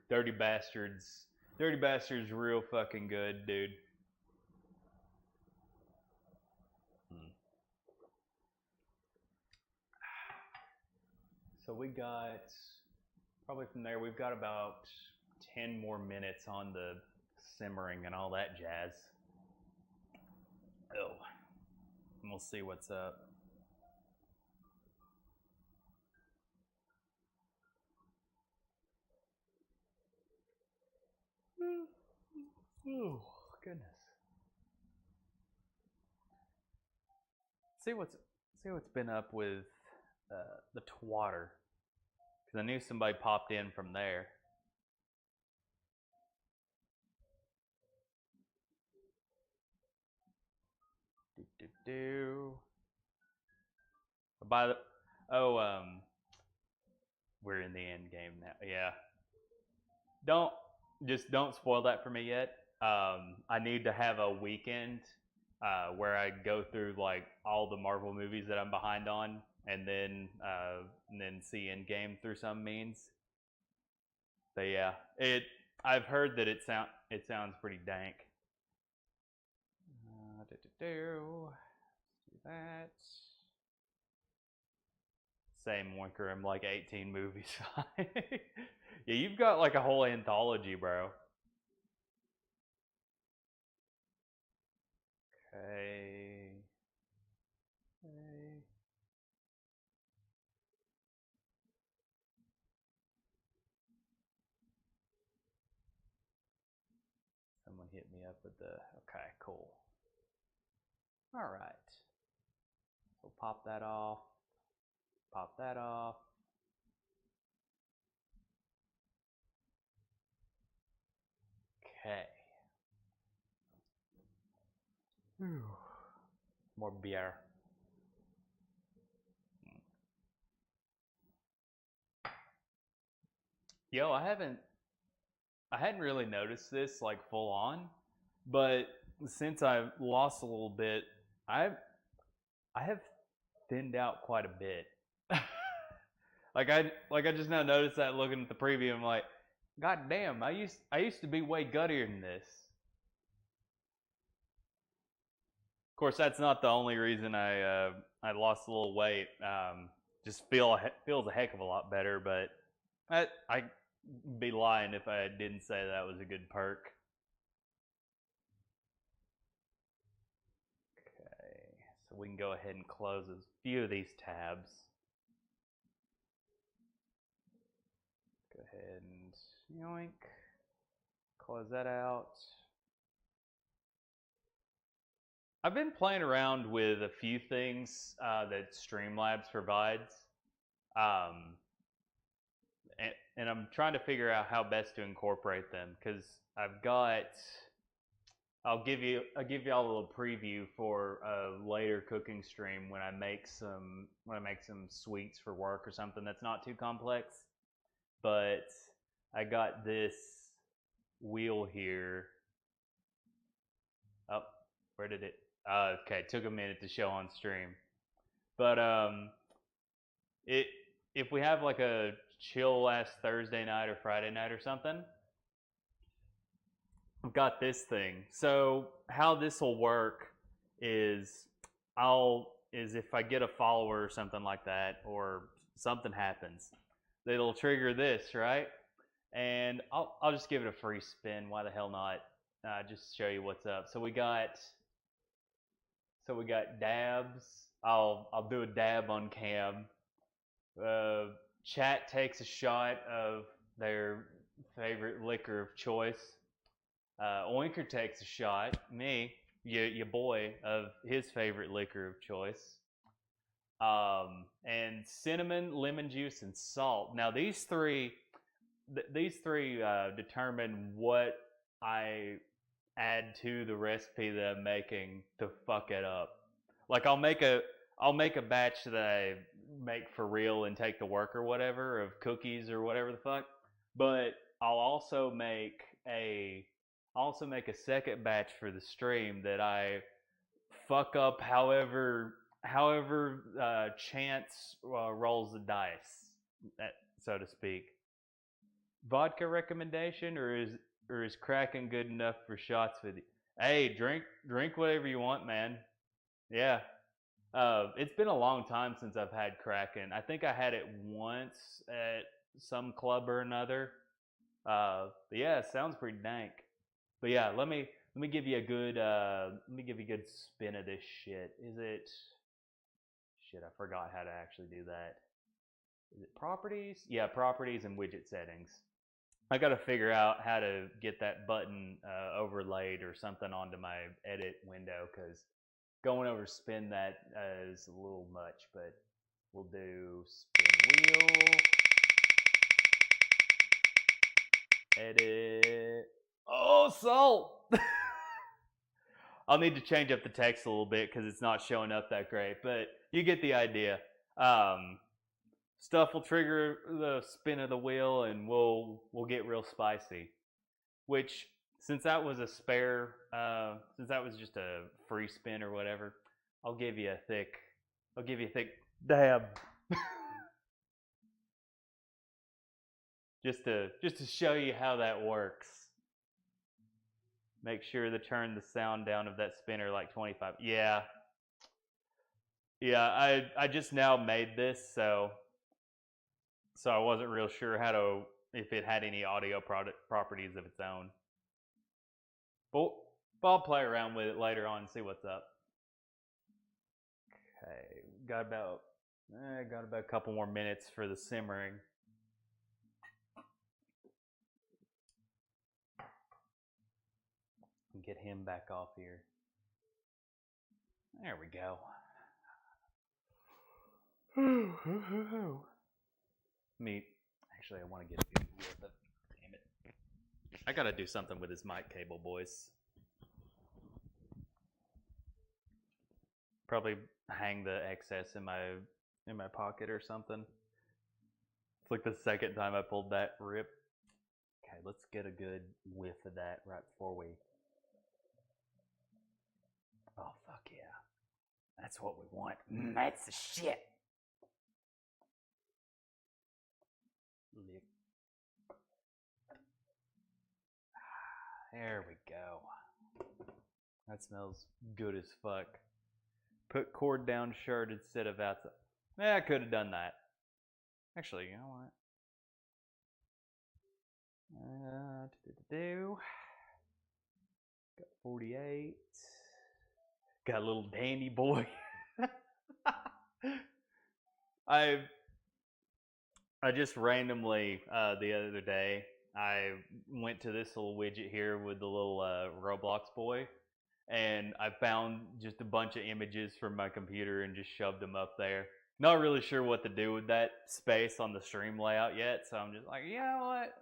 Dirty Bastards. Dirty Bastards real fucking good, dude. So we got, probably from there, we've got about 10 more minutes on the simmering and all that jazz. Oh, and we'll see what's up. Oh, goodness. See what's been up with the twatter, because I knew somebody popped in from there. By the we're in the end game now. Yeah. Don't spoil that for me yet. I need to have a weekend where I go through like all the Marvel movies that I'm behind on, and then see Endgame through some means. But yeah, I've heard that it sounds pretty dank. Let's do that. Same, Oinker. I'm like 18 movies. Yeah, you've got like a whole anthology, bro. Okay. Someone hit me up with the, okay, cool. All right. So pop that off. Pop that off. Okay. More beer. Yo, I hadn't really noticed this like full on, but since I've lost a little bit, I have thinned out quite a bit. like I just now noticed that looking at the preview. I'm like, God damn, I used to be way guttier than this. Of course, that's not the only reason I lost a little weight. Just feels a heck of a lot better, but I'd be lying if I didn't say that was a good perk. Okay, so we can go ahead and close a few of these tabs. Go ahead and yoink, close that out. I've been playing around with a few things that Streamlabs provides. And I'm trying to figure out how best to incorporate them, because I'll give y'all a little preview for a later cooking stream when I make some sweets for work or something that's not too complex. But I got this wheel here. Oh, where did it? Okay, it took a minute to show on stream. But if we have like a chill ass Thursday night or Friday night or something, I've got this thing. So how this will work is if I get a follower or something like that, or something happens, it'll trigger this, right? And I'll just give it a free spin. Why the hell not? Just show you what's up. So we got dabs. I'll do a dab on cam. Chat takes a shot of their favorite liquor of choice. Oinker takes a shot, me, your boy, of his favorite liquor of choice. And cinnamon, lemon juice, and salt. Now these three determine what I add to the recipe that I'm making to fuck it up. Like I'll make a batch that I make for real and take to work or whatever of cookies or whatever the fuck. But I'll also make a second batch for the stream that I fuck up however chance rolls the dice, so to speak. vodka recommendation, or is Kraken good enough for shots with you? Hey, drink whatever you want, man. Yeah. It's been a long time since I've had Kraken. I think I had it once at some club or another. But yeah, it sounds pretty dank. But yeah, let me give you a good spin of this shit. Is it shit? I forgot how to actually do that. Is it properties? Yeah, properties and widget settings. I got to figure out how to get that button overlaid or something onto my edit window because going over spin that is a little much. But we'll do spin wheel, edit. Oh, salt! I'll need to change up the text a little bit because it's not showing up that great, but you get the idea. Stuff will trigger the spin of the wheel, and we'll get real spicy. Which, since that was a spare, since that was just a free spin or whatever, I'll give you a thick dab, just to show you how that works. Make sure to turn the sound down of that spinner like 25. Yeah. I just now made this, so I wasn't real sure if it had any audio properties of its own. But I'll play around with it later on and see what's up. Okay, got about a couple more minutes for the simmering. Get him back off here. There we go. Actually, I want to get a good view of it. Damn it. I gotta do something with this mic cable, boys. Probably hang the excess in my pocket or something. It's like the second time I pulled that rip. Okay, let's get a good whiff of that right before we... Oh, fuck yeah. That's what we want. That's the shit. Lick. There we go. That smells good as fuck. Put cord down shirt instead of outside. I could have done that. Actually, you know what? Got 48. Got a little dandy boy. I just randomly the other day I went to this little widget here with the little Roblox boy, and I found just a bunch of images from my computer and just shoved them up there. Not really sure what to do with that space on the stream layout yet, so I'm just like, you know what?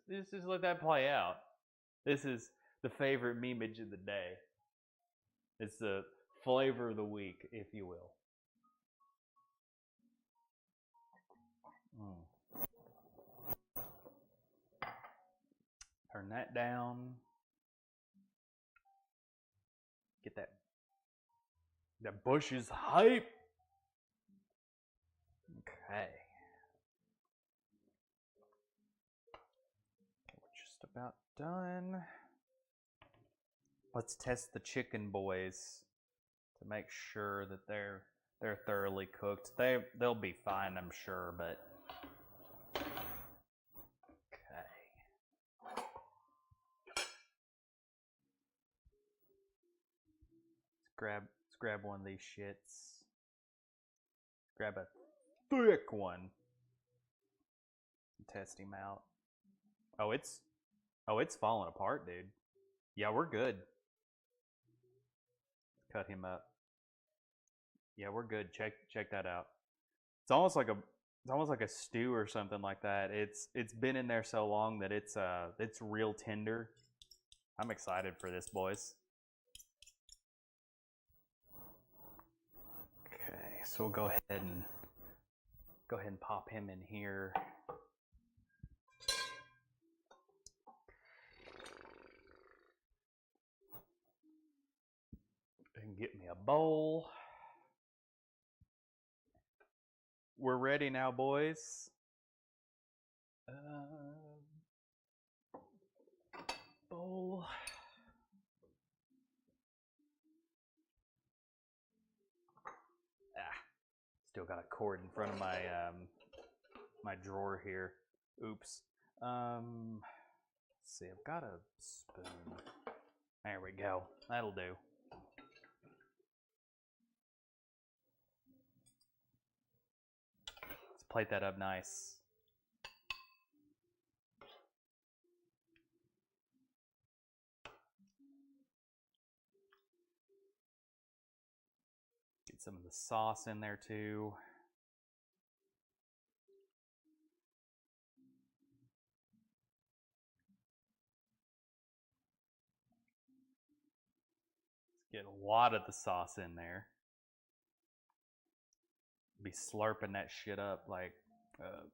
Let's just let that play out. This is the favorite memeage of the day. It's the flavor of the week, if you will. Turn that down. Get that bush is hype. Okay. We're just about done. Let's test the chicken boys to make sure that they're thoroughly cooked. They'll be fine, I'm sure, but okay. Let's grab one of these shits. Grab a thick one. Test him out. Oh, it's falling apart, dude. Yeah, we're good. Cut him up. Yeah, we're good. Check that out. It's almost like a stew or something like that. It's been in there so long that it's real tender. I'm excited for this, boys. Okay, so we'll go ahead and pop him in here. And get me a bowl. We're ready now, boys. Still got a cord in front of my my drawer here. Oops. Let's see, I've got a spoon. There we go. That'll do. Let's plate that up nice. Get some of the sauce in there too. Get a lot of the sauce in there. Be slurping that shit up like a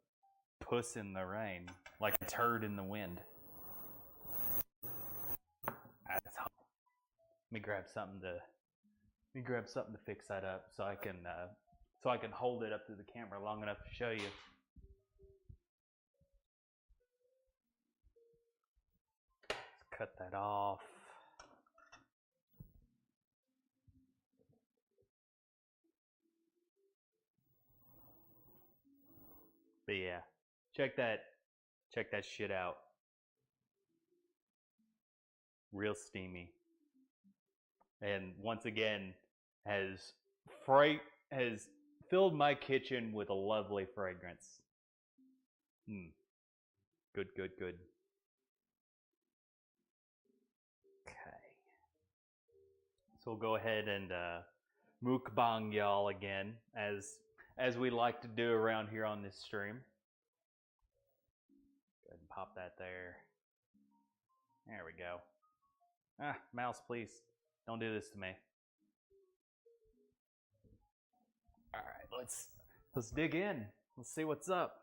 puss in the rain, like a turd in the wind. That's hot. Let me grab something to fix that up so I can hold it up to the camera long enough to show you. Let's cut that off. But yeah, check that shit out. Real steamy. And once again, has filled my kitchen with a lovely fragrance. Good. Okay. So we'll go ahead and mukbang y'all again, as we like to do around here on this stream. Go ahead and pop that there. There we go. Mouse, please. Don't do this to me. All right, let's dig in. Let's see what's up.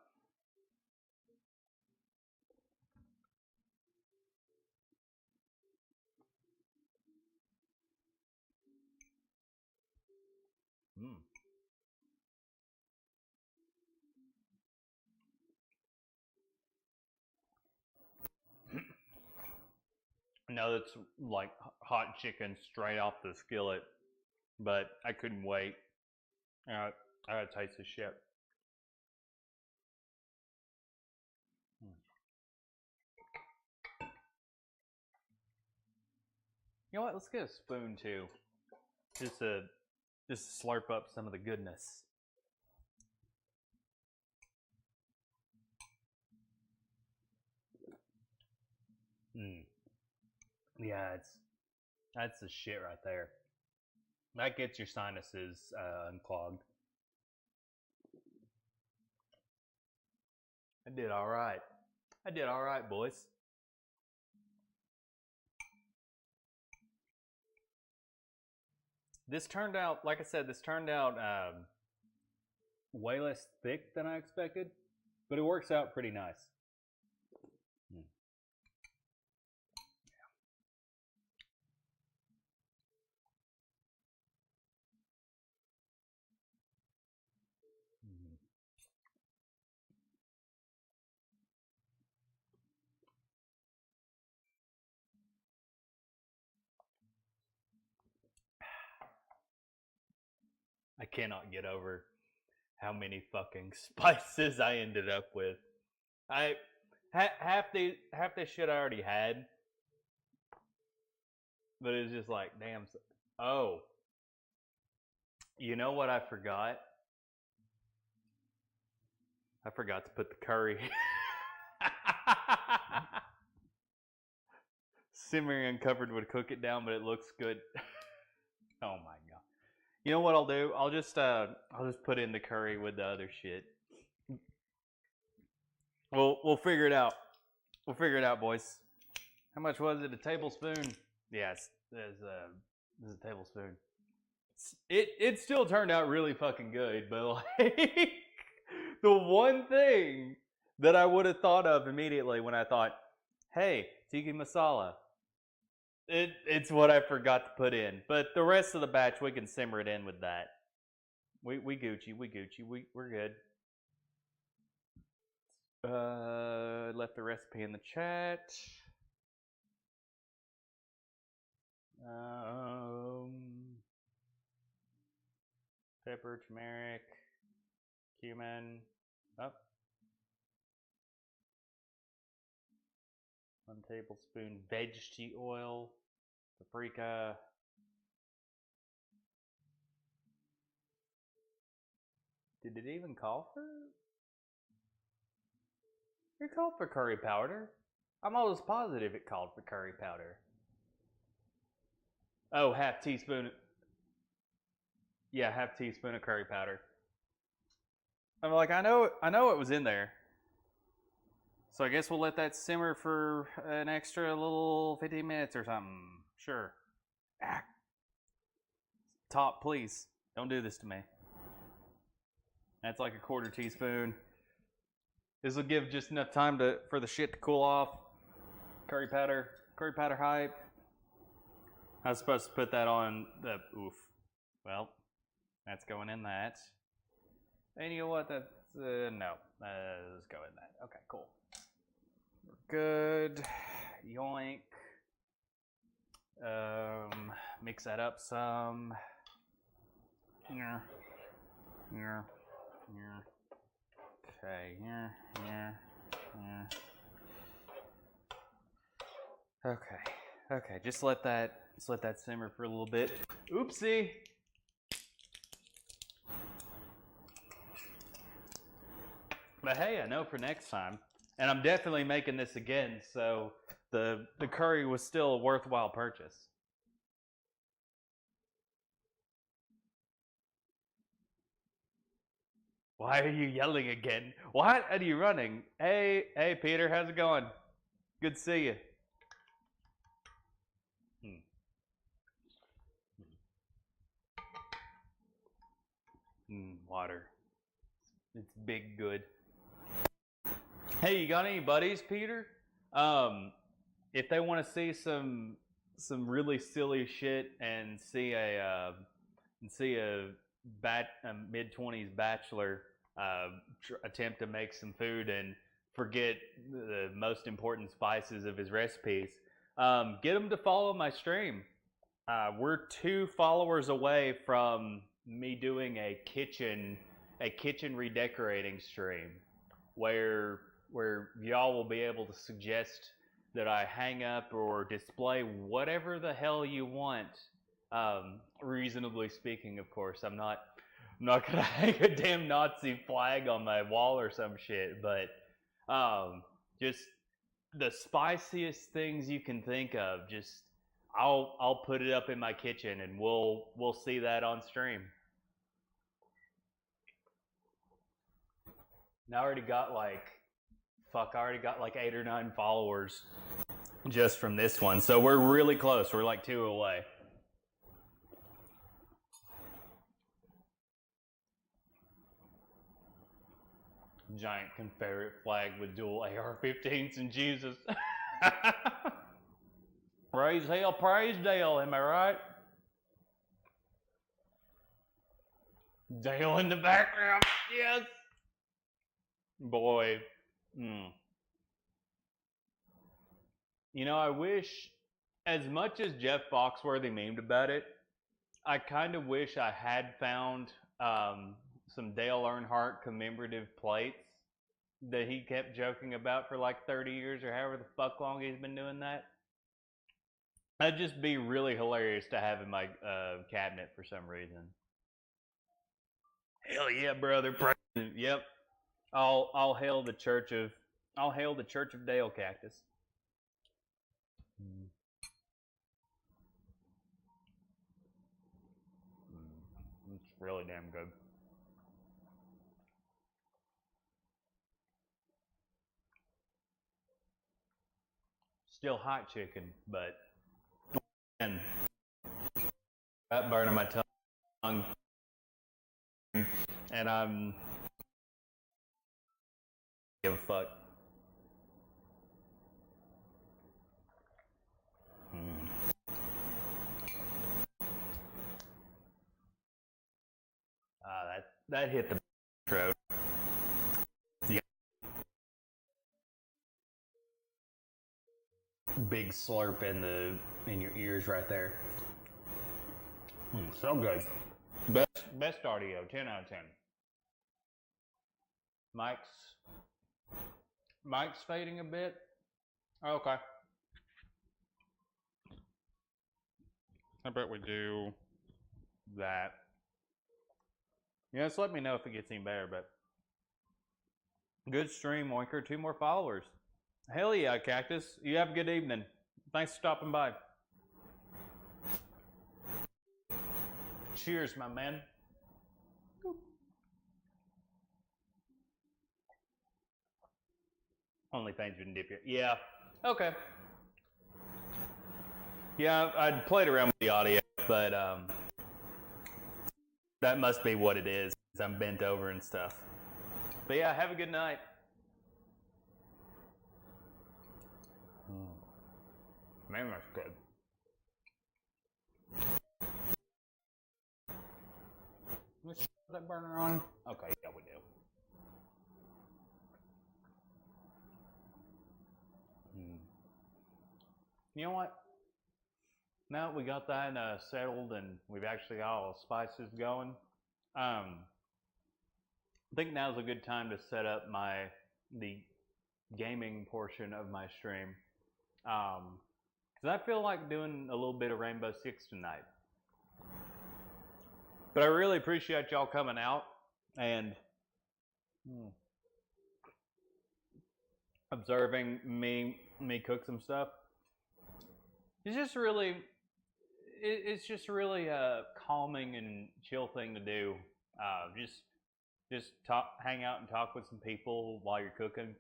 No, that's like hot chicken straight off the skillet, but I couldn't wait. I gotta taste this shit. You know what? Let's get a spoon too, just to slurp up some of the goodness. Yeah, that's the shit right there. That gets your sinuses unclogged. I did all right. Boys. This turned out, like I said, way less thick than I expected, but it works out pretty nice. I cannot get over how many fucking spices I ended up with. Half the shit I already had, but it was just like, damn. Oh, you know what I forgot? I forgot to put the curry. Simmering uncovered would cook it down, but it looks good. Oh my god. You know what I'll do? I'll just put in the curry with the other shit. We'll figure it out. We'll figure it out, boys. How much was it? A tablespoon? Yes, there's a tablespoon. It still turned out really fucking good, but like the one thing that I would have thought of immediately when I thought, hey, Tikka Masala. It's what I forgot to put in. But the rest of the batch, we can simmer it in with that. We Gucci. We're good. Left the recipe in the chat. Pepper, turmeric. cumin. Oh. 1 tablespoon veggie oil. Paprika. Did it even call for? It called for curry powder. I'm almost positive it called for curry powder. Oh, half teaspoon. Yeah, half teaspoon of curry powder. I'm like, I know it was in there. So I guess we'll let that simmer for an extra little 15 minutes or something. Sure. Ah. Top, please. Don't do this to me. That's like a 1/4 teaspoon. This will give just enough time for the shit to cool off. Curry powder hype. I was supposed to put that on the oof. Well, that's going in that. And you know what? That's no. Let's go in that. Okay, cool. We're good. Yoink. Mix that up some. Yeah. Okay. Yeah. Okay. Just let that simmer for a little bit. Oopsie. But hey, I know for next time, and I'm definitely making this again, so the curry was still a worthwhile purchase. Why are you yelling again? What are you running? Hey, Peter, how's it going? Good to see you. Water. It's big good. Hey, you got any buddies, Peter? If they want to see some really silly shit and see a mid-20s bachelor attempt to make some food and forget the most important spices of his recipes, get them to follow my stream. We're 2 followers away from me doing a kitchen redecorating stream where y'all will be able to suggest that I hang up or display whatever the hell you want. Reasonably speaking, of course. I'm not gonna hang a damn Nazi flag on my wall or some shit, but just the spiciest things you can think of. Just I'll put it up in my kitchen and we'll see that on stream. Now I already got like 8 or 9 followers just from this one. So we're really close. We're like 2 away. Giant Confederate flag with dual AR-15s and Jesus. Praise hell, praise Dale, am I right? Dale in the background, yes! Boy. You know, I wish, as much as Jeff Foxworthy memed about it, I kind of wish I had found some Dale Earnhardt commemorative plates that he kept joking about for like 30 years or however the fuck long he's been doing that. That'd just be really hilarious to have in my cabinet for some reason. Hell yeah, brother. Yep. I'll hail the church of Dale Cactus. It's really damn good. Still hot chicken, but and that burning my tongue, and I'm give a fuck. That hit the throat. Yeah. Big slurp in your ears right there. So good. Best audio, 10 out of 10. Mike's fading a bit. Okay. I bet we do that. Yeah, just let me know if it gets any better, but good stream, Oinker. 2 more followers. Hell yeah, Cactus. You have a good evening. Thanks for stopping by. Cheers, my man. Only things you can dip your. Yeah. Okay. Yeah, I'd played around with the audio, but that must be what it is. I'm bent over and stuff. But yeah, have a good night. Man, that's good. Let's put that burner on. Okay, yeah, we do. You know what? Now that we got that settled and we've actually got all the spices going, I think now's a good time to set up the gaming portion of my stream. Because I feel like doing a little bit of Rainbow Six tonight. But I really appreciate y'all coming out and observing me cook some stuff. It's just really a calming and chill thing to do. Just hang out and talk with some people while you're cooking.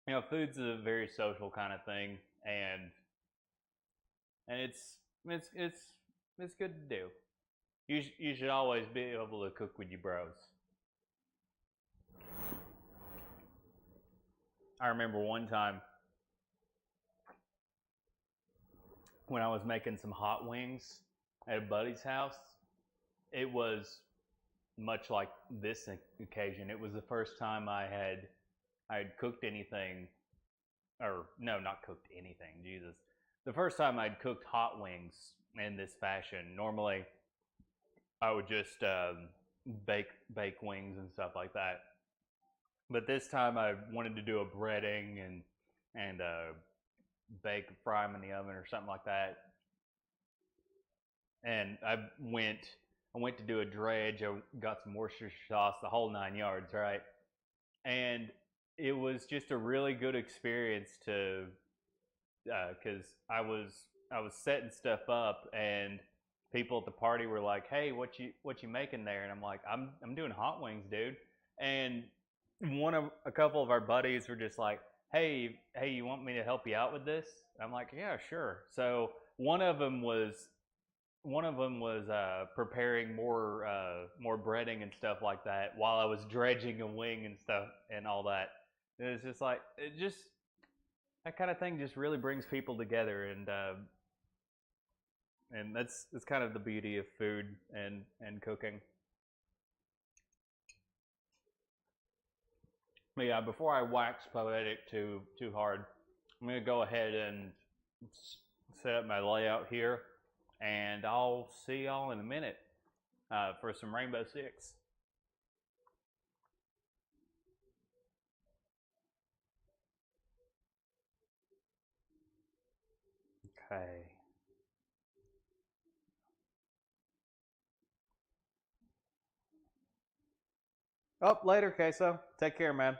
You know, food's a very social kind of thing, and it's good to do. You should always be able to cook with your bros. I remember one time when I was making some hot wings at a buddy's house. It was much like this occasion. It was the first time I had cooked anything, or no, not cooked anything, Jesus. The first time I'd cooked hot wings in this fashion. Normally, I would just bake wings and stuff like that. But this time I wanted to do a breading and fry them in the oven or something like that. And I went to do a dredge. I got some Worcestershire sauce, the whole 9 yards, right? And it was just a really good experience to, because I was setting stuff up, and people at the party were like, "Hey, what you making there?" And I'm like, "I'm doing hot wings, dude." And a couple of our buddies were just like, hey, you want me to help you out with this? I'm like, yeah, sure. So one of them was preparing more breading and stuff like that while I was dredging a wing and stuff and all that. And it's just like that kind of thing just really brings people together, and that's kind of the beauty of food and cooking. But yeah, before I wax poetic too hard, I'm gonna go ahead and set up my layout here, and I'll see y'all in a minute for some Rainbow Six. Okay. Oh, later, Queso. Take care, man.